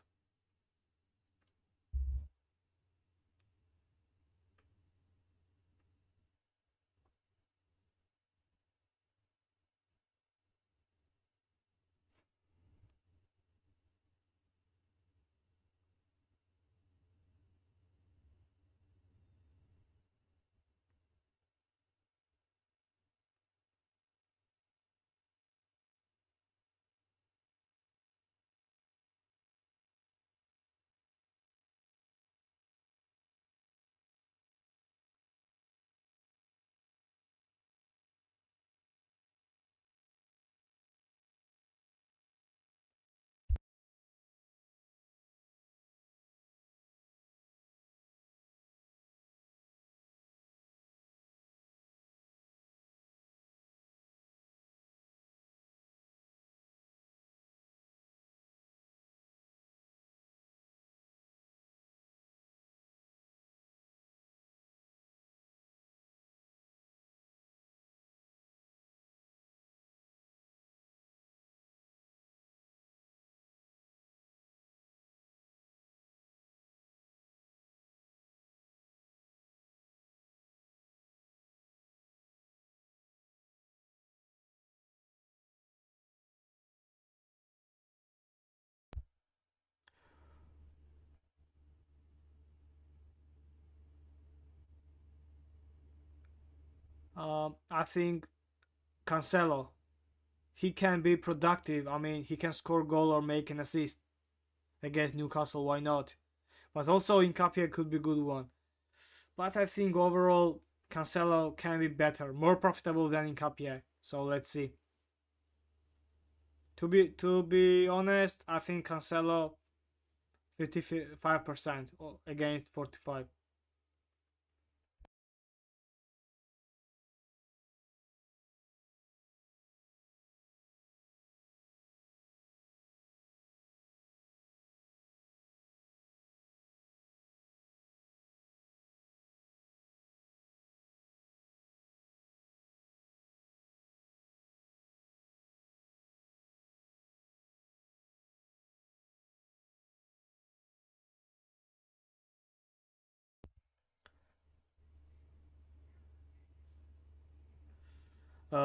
I think Cancelo. He can be productive. I mean, he can score goal or make an assist against Newcastle. Why not? But also Incapia could be a good one. But I think overall Cancelo can be better, more profitable than Incapia. So let's see. To be honest, I think Cancelo 55% against 45.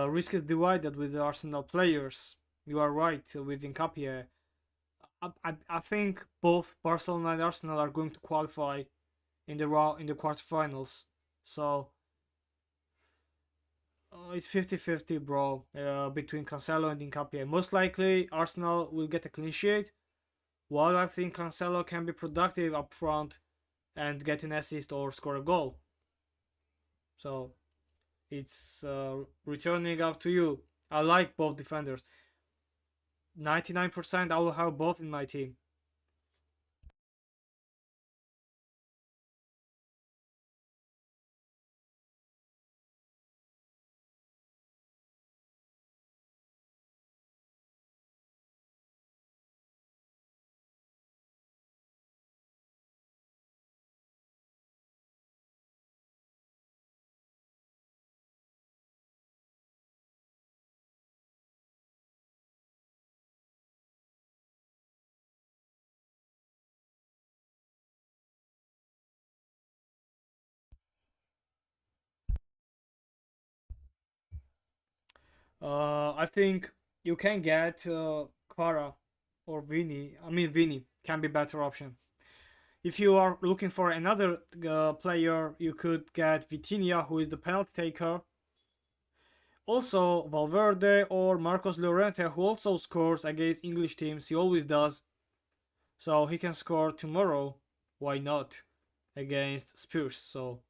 Risk is divided with the Arsenal players. You are right with Incapia. I think both Barcelona and Arsenal are going to qualify in the quarterfinals. So It's 50-50, bro, between Cancelo and Nkapie. Most likely, Arsenal will get a clean sheet, while I think Cancelo can be productive up front and get an assist or score a goal. So it's returning up to you. I like both defenders. 99% I will have both in my team. I think you can get Kvara or Vini. I mean, Vini can be better option. If you are looking for another player, you could get Vitinha, who is the penalty taker. Also, Valverde or Marcos Llorente, who also scores against English teams. He always does. So he can score tomorrow. Why not? Against Spurs. So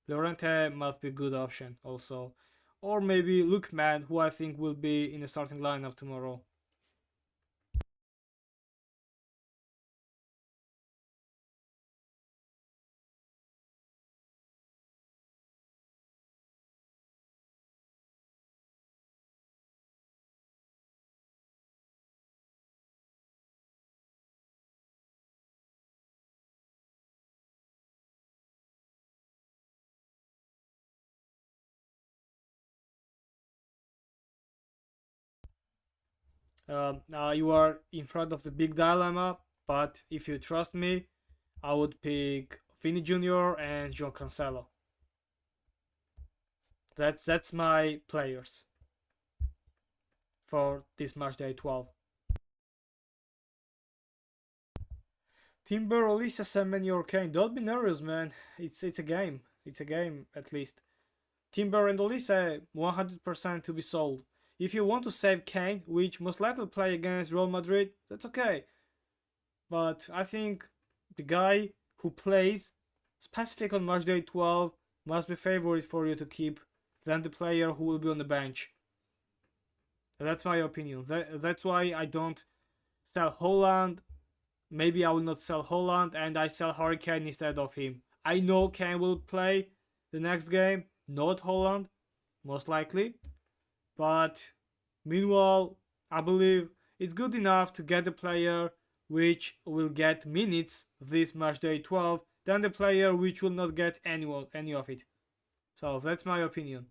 Llorente must be a good option also. Or maybe Lookman, who I think will be in the starting lineup tomorrow. You are in front of the big dilemma, but if you trust me, I would pick Vini Jr. and João Cancelo. That's my players for this match day 12. Timber, Olisa, Semenyo, Kane. Don't be nervous, man. It's a game. It's a game at least. Timber and Olisa 100% to be sold. If you want to save Kane, which most likely play against Real Madrid, that's okay. But I think the guy who plays specific on match day 12 must be favorite for you to keep than the player who will be on the bench. That's my opinion. That's why I don't sell Holland. Maybe I will not sell Holland and I sell Harry Kane instead of him. I know Kane will play the next game, not Holland, most likely. But meanwhile, I believe it's good enough to get the player which will get minutes this match day 12 than the player which will not get any of it. So that's my opinion.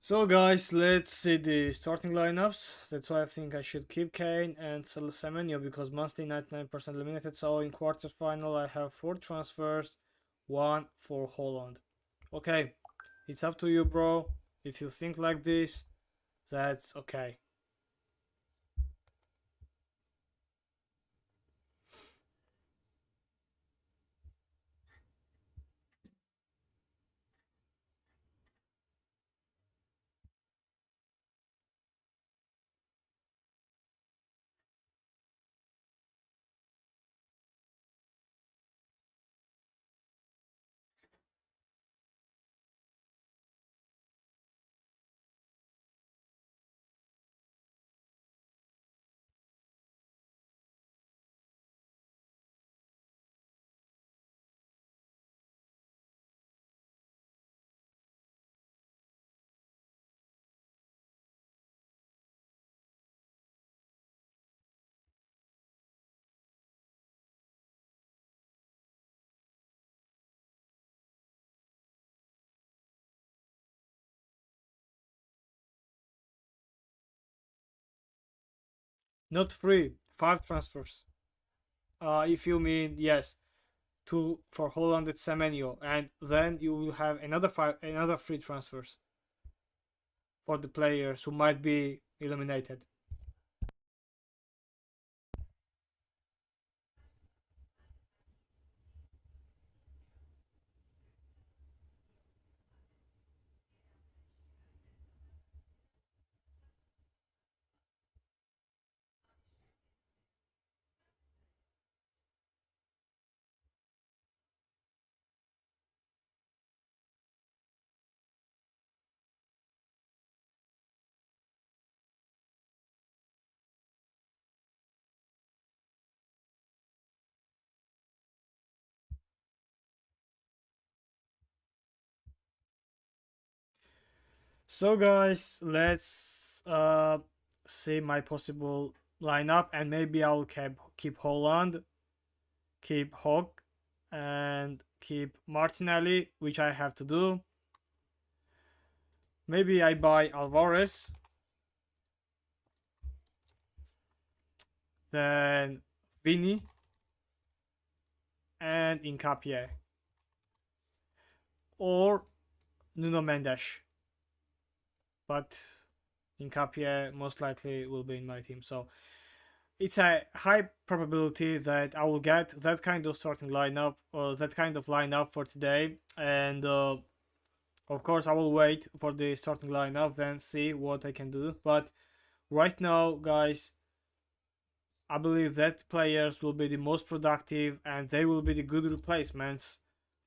So guys, let's see the starting lineups. That's why I think I should keep Kane and sell Semenyo because Munster 99% eliminated. So in quarterfinal I have 4 transfers, 1 for Holland. Okay, it's up to you, bro. If you think like this, that's okay. Not 3, 5 transfers. If you mean yes, 2 for Holland and Semenyo, and then you will have another 3 transfers for the players who might be eliminated. So guys, let's see my possible lineup, and maybe I'll keep Holland, keep Hogg, and keep Martinelli, which I have to do. Maybe I buy Alvarez, then Vini, and Incapie, or Nuno Mendes. But Incapie most likely will be in my team, so it's a high probability that I will get that kind of starting lineup or that kind of lineup for today. And of course, I will wait for the starting lineup, then see what I can do. But right now, guys, I believe that players will be the most productive and they will be the good replacements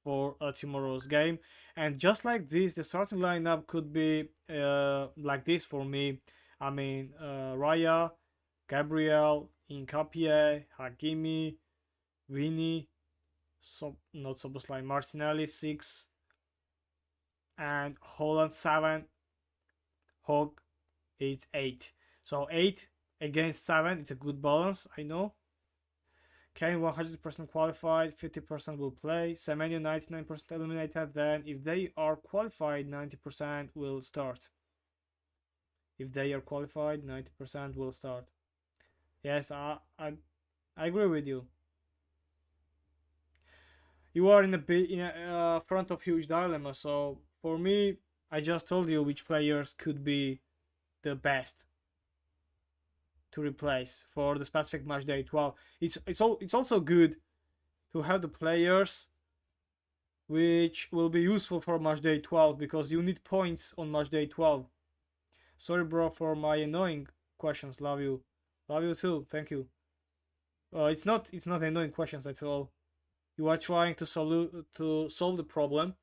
for tomorrow's game. And just like this, the starting lineup could be like this for me. I mean, Raya, Gabriel, Incapie, Hakimi, Vini, not Soboslai, Martinelli 6, and Holland 7, Hogg is 8. So 8 against 7, it's a good balance, I know. Kane 100% qualified, 50% will play. Semenyo 99% eliminated. Then, if they are qualified, 90% will start. If they are qualified, 90% will start. Yes, I agree with you. You are in a front of huge dilemma. So for me, I just told you which players could be the best to replace for the specific match day 12. It's also good to have the players which will be useful for match day 12 because you need points on match day 12. Sorry, bro, for my annoying questions. Love you too. Thank you. It's not annoying questions at all. You are trying to solve the problem.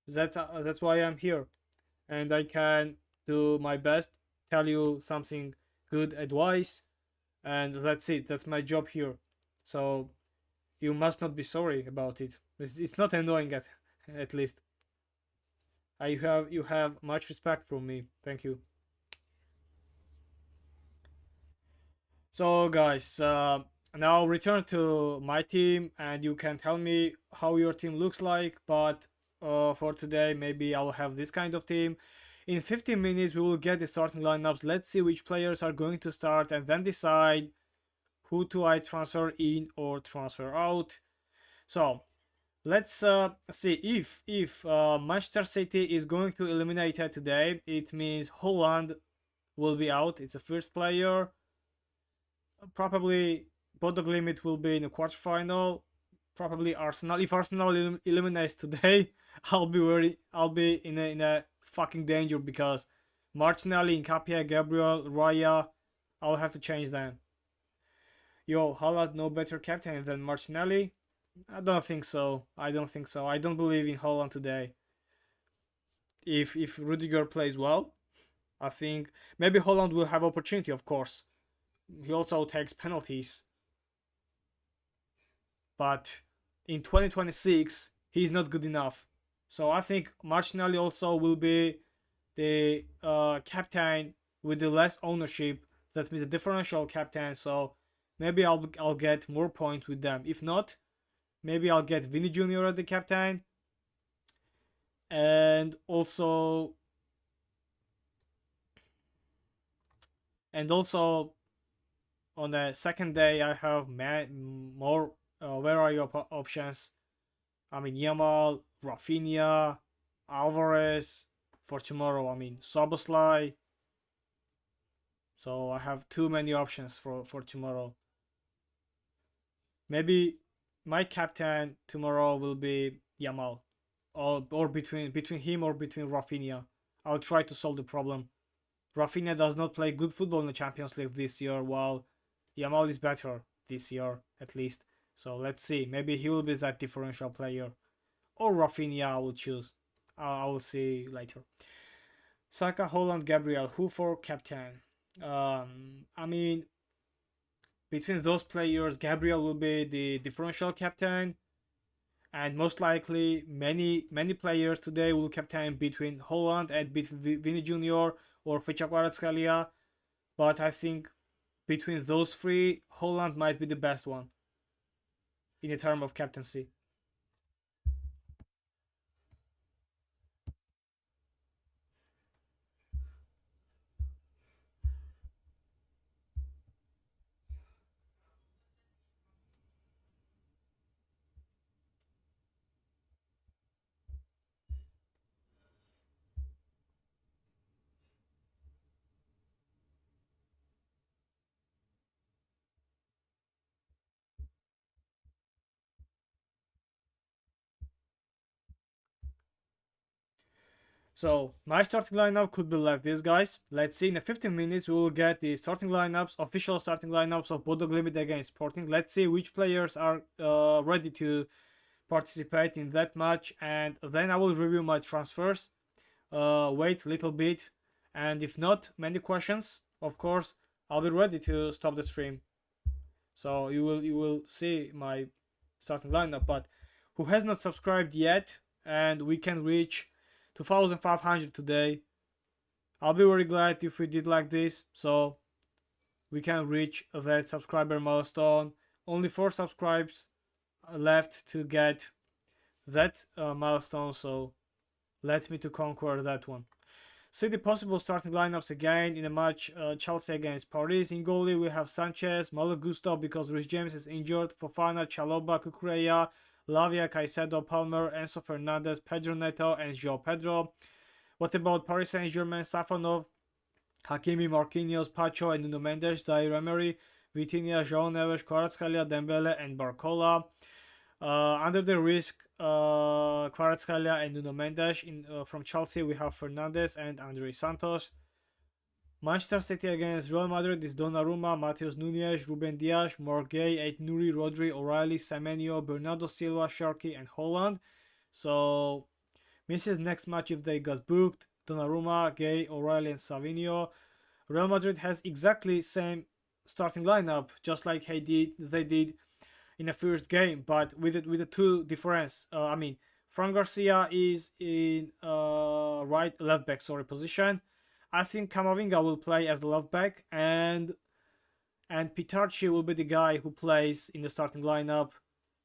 That's why I'm here, and I can do my best, tell you something good advice, and that's it. That's my job here. So you must not be sorry about it. It's not annoying at least. You have much respect from me. Thank you. So guys, now return to my team, and you can tell me how your team looks like. But for today, maybe I'll have this kind of team. In 15 minutes, we will get the starting lineups. Let's see which players are going to start and then decide who do I transfer in or transfer out. So let's see if Manchester City is going to eliminate it today. It means Holland will be out. It's a first player. Probably Bodo Glimt will be in the quarterfinal. Probably Arsenal. If Arsenal eliminates today, I'll be in a fucking danger because Martinelli, Nkapia, Gabriel, Raya, I'll have to change them. Yo, Haaland no better captain than Martinelli? I don't think so. I don't think so. I don't believe in Haaland today. If Rudiger plays well, I think maybe Haaland will have opportunity, of course. He also takes penalties. But in 2026, he's not good enough. So I think Martinelli also will be the captain with the less ownership. That means a differential captain. So maybe I'll get more points with them. If not, maybe I'll get Vinny Jr. as the captain. And also on the second day I have more where are your options? I mean Yamal, Rafinha, Alvarez for tomorrow. I mean Soboslai. So I have too many options for tomorrow. Maybe my captain tomorrow will be Yamal, or between him or between Rafinha. I'll try to solve the problem. Rafinha does not play good football in the Champions League this year, while Yamal is better this year at least. So let's see. Maybe he will be that differential player, or Rafinha. I will choose. I will see later. Saka, Holland, Gabriel. Who for captain? I mean, between those players, Gabriel will be the differential captain, and most likely many players today will captain between Holland and between Vinny Jr. or Kvaratskhelia. But I think between those three, Holland might be the best one in the term of captaincy. So my starting lineup could be like this, guys. Let's see. In the 15 minutes, we will get the starting lineups, official starting lineups of Bodo Glimt against Sporting. Let's see which players are ready to participate in that match, and then I will review my transfers. Wait a little bit, and if not many questions, of course, I'll be ready to stop the stream. So you will see my starting lineup. But who has not subscribed yet, and we can reach 2500 today. I'll be very glad if we did like this, so we can reach that subscriber milestone. Only 4 subscribes left to get that milestone, so let me to conquer that one. See the possible starting lineups again in the match Chelsea against Paris. In goalie we have Sanchez, Malo Gusto because Rhys James is injured, Fofana, Chalobah, Cucurella, Lavia, Caicedo, Palmer, Enzo Fernandez, Pedro Neto, and João Pedro. What about Paris Saint-Germain? Safonov, Hakimi, Marquinhos, Pacho, and Nuno Mendes, Zaire Emery, Vitinha, João Neves, Kvaratskhelia, Dembele, and Barcola. Under the risk, Kvaratskhelia and Nuno Mendes. From Chelsea, we have Fernandez and Andre Santos. Manchester City against Real Madrid is Donnarumma, Matheus Nunes, Ruben Dias, Morgay, Aït-Nouri, Rodri, O'Reilly, Semenyo, Bernardo Silva, Sharkey, and Holland. So, misses next match if they got booked. Donnarumma, Gay, O'Reilly, and Savinho. Real Madrid has exactly same starting lineup, just like they did in the first game, but with a two difference. I mean, Fran Garcia is in left back position. I think Camavinga will play as the left back, and Pitarchi will be the guy who plays in the starting lineup.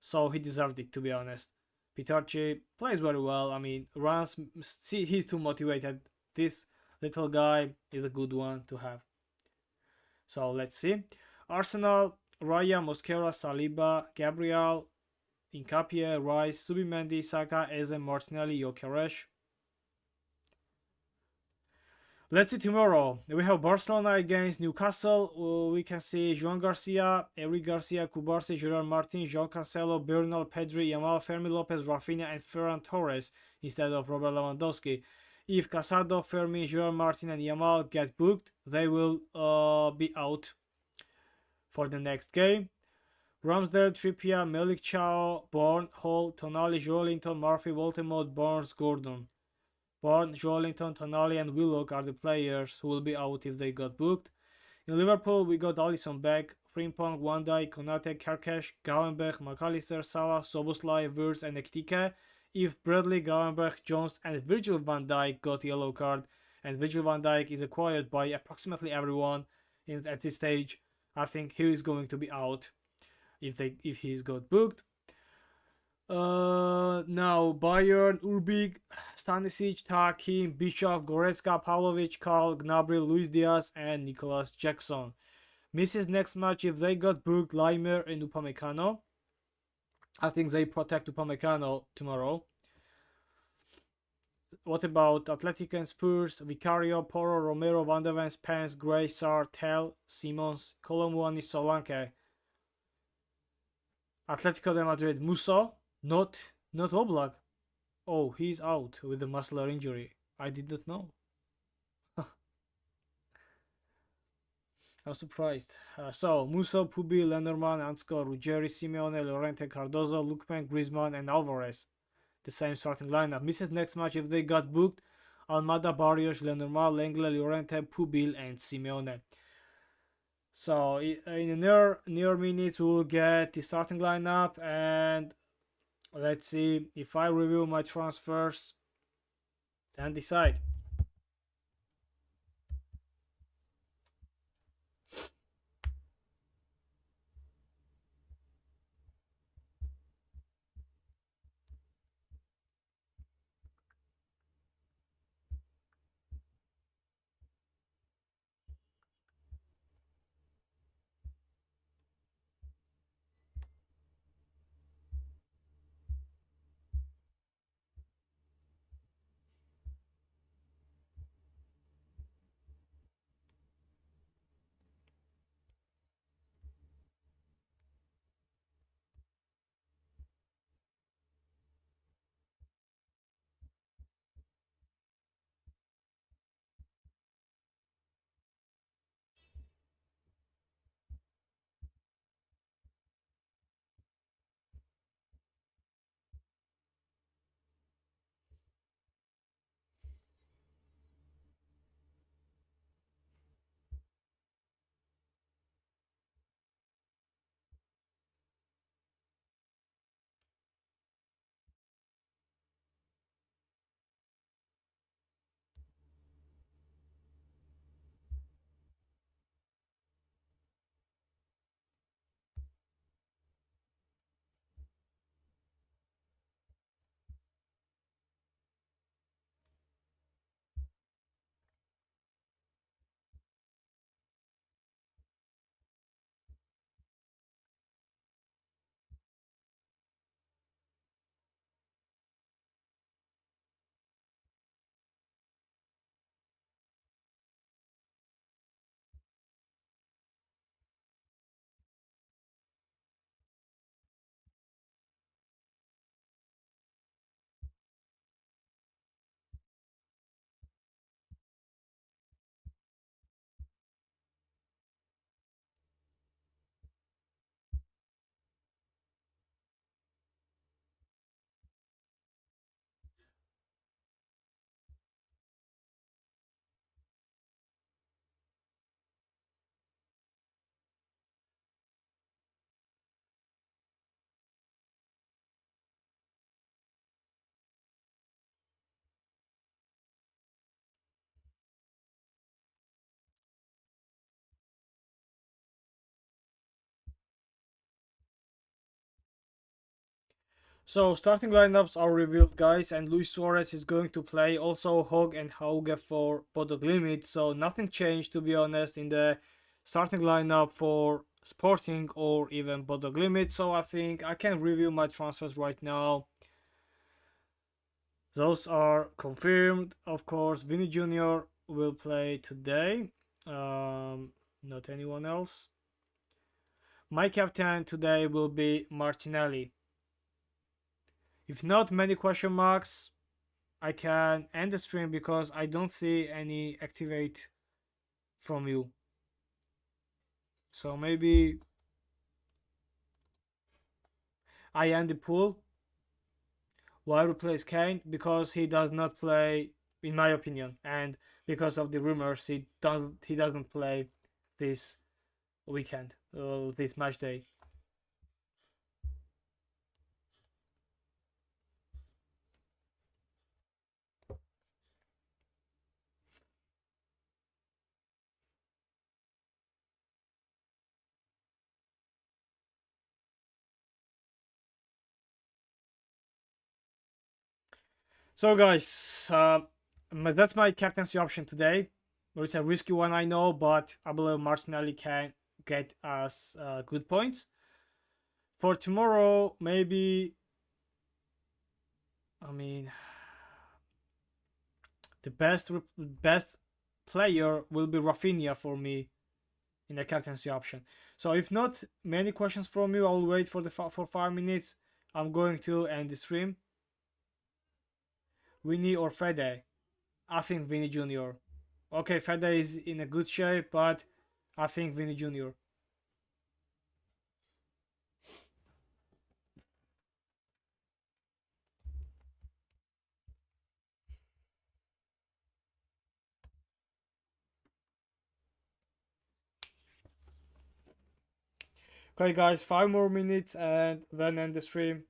So he deserved it, to be honest. Pitarchi plays very well. I mean, runs. See, he's too motivated this little guy is a good one to have. So let's see. Arsenal, Raya, Mosquera, Saliba, Gabriel, Incapie, Rice, Subimendi, Saka, Eze, Martinelli, Gyökeres. Let's see tomorrow. We have Barcelona against Newcastle. We can see Joan Garcia, Eric Garcia, Kubarsi, Gerard Martin, João Cancelo, Bernal, Pedri, Yamal, Fermi Lopez, Rafinha, and Ferran Torres instead of Robert Lewandowski. If Casado, Fermi, Gerard Martin, and Yamal get booked, they will be out for the next game. Ramsdale, Trippier, Melik Chow, Bourne, Hall, Tonali, Joelinton, Murphy, Voltemode, Barnes, Gordon. Bourne, Joelinton, Tonali, and Willock are the players who will be out if they got booked. In Liverpool, we got Alisson back, Frimpong, Van Dijk, Konate, Kerkesh, Gravenberch, McAllister, Salah, Soboslai, Wirtz, and Ekitike. If Bradley, Gravenberch, Jones, and Virgil van Dijk got yellow card, and Virgil van Dijk is acquired by approximately everyone at this stage, I think he is going to be out if he's got booked. Now Bayern, Urbik, Stanisic, Takim, Bischoff, Goretzka, Pavlovic, Karl, Gnabry, Luis Diaz, and Nicolas Jackson. Misses next match if they got booked, Laimer and Upamecano. I think they protect Upamecano tomorrow. What about Atletico and Spurs? Vicario, Poro, Romero, Van der Ven, Spence, Gray, Sar, Tel, Simons, Colomwani, Solanke. Atletico de Madrid, Musso, not Oblak. Oh, he's out with a muscular injury. I did not know. I'm surprised. So, Musso, Pubi, Lenormand, Ansko, Ruggeri, Simeone, Lorente, Cardozo, Lukman, Griezmann, and Alvarez. The same starting lineup. Misses next match if they got booked. Almada, Barrios, Lenormand, Lengle, Llorente, Pubil, and Simeone. So in the near minutes we'll get the starting lineup, and let's see if I review my transfers and decide. So starting lineups are revealed, guys, and Luis Suarez is going to play. Also Hog and Hauge for Bodø Glimt. So nothing changed, to be honest, in the starting lineup for Sporting or even Bodø Glimt. So I think I can review my transfers right now. Those are confirmed. Of course, Vinny Jr. will play today. Not anyone else. My captain today will be Martinelli. If not many question marks, I can end the stream because I don't see any activate from you. So maybe I end the pool. Why replace Kane? Because he does not play, in my opinion, and because of the rumors, he doesn't play this weekend, this match day. So guys, that's my captaincy option today. It's a risky one, I know, but I believe Martinelli can get us good points. For tomorrow, maybe, I mean, the best player will be Rafinha for me in the captaincy option. So if not many questions from you, I'll wait for 5 minutes. I'm going to end the stream. Winnie or Fede? I think Vinny Jr. Okay, Fede is in a good shape, but I think Vinny Jr. Okay, guys, 5 more minutes and then end the stream.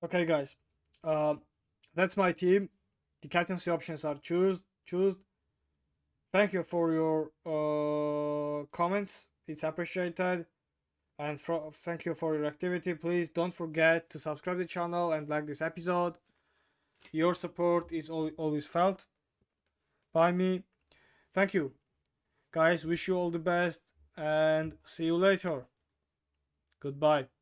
Okay, guys, um, that's my team. The captaincy options are choose. Thank you for your comments. It's appreciated. And thank you for your activity. Please don't forget to subscribe to the channel and like this episode. Your support is always felt by me. Thank you. Guys, wish you all the best and see you later. Goodbye.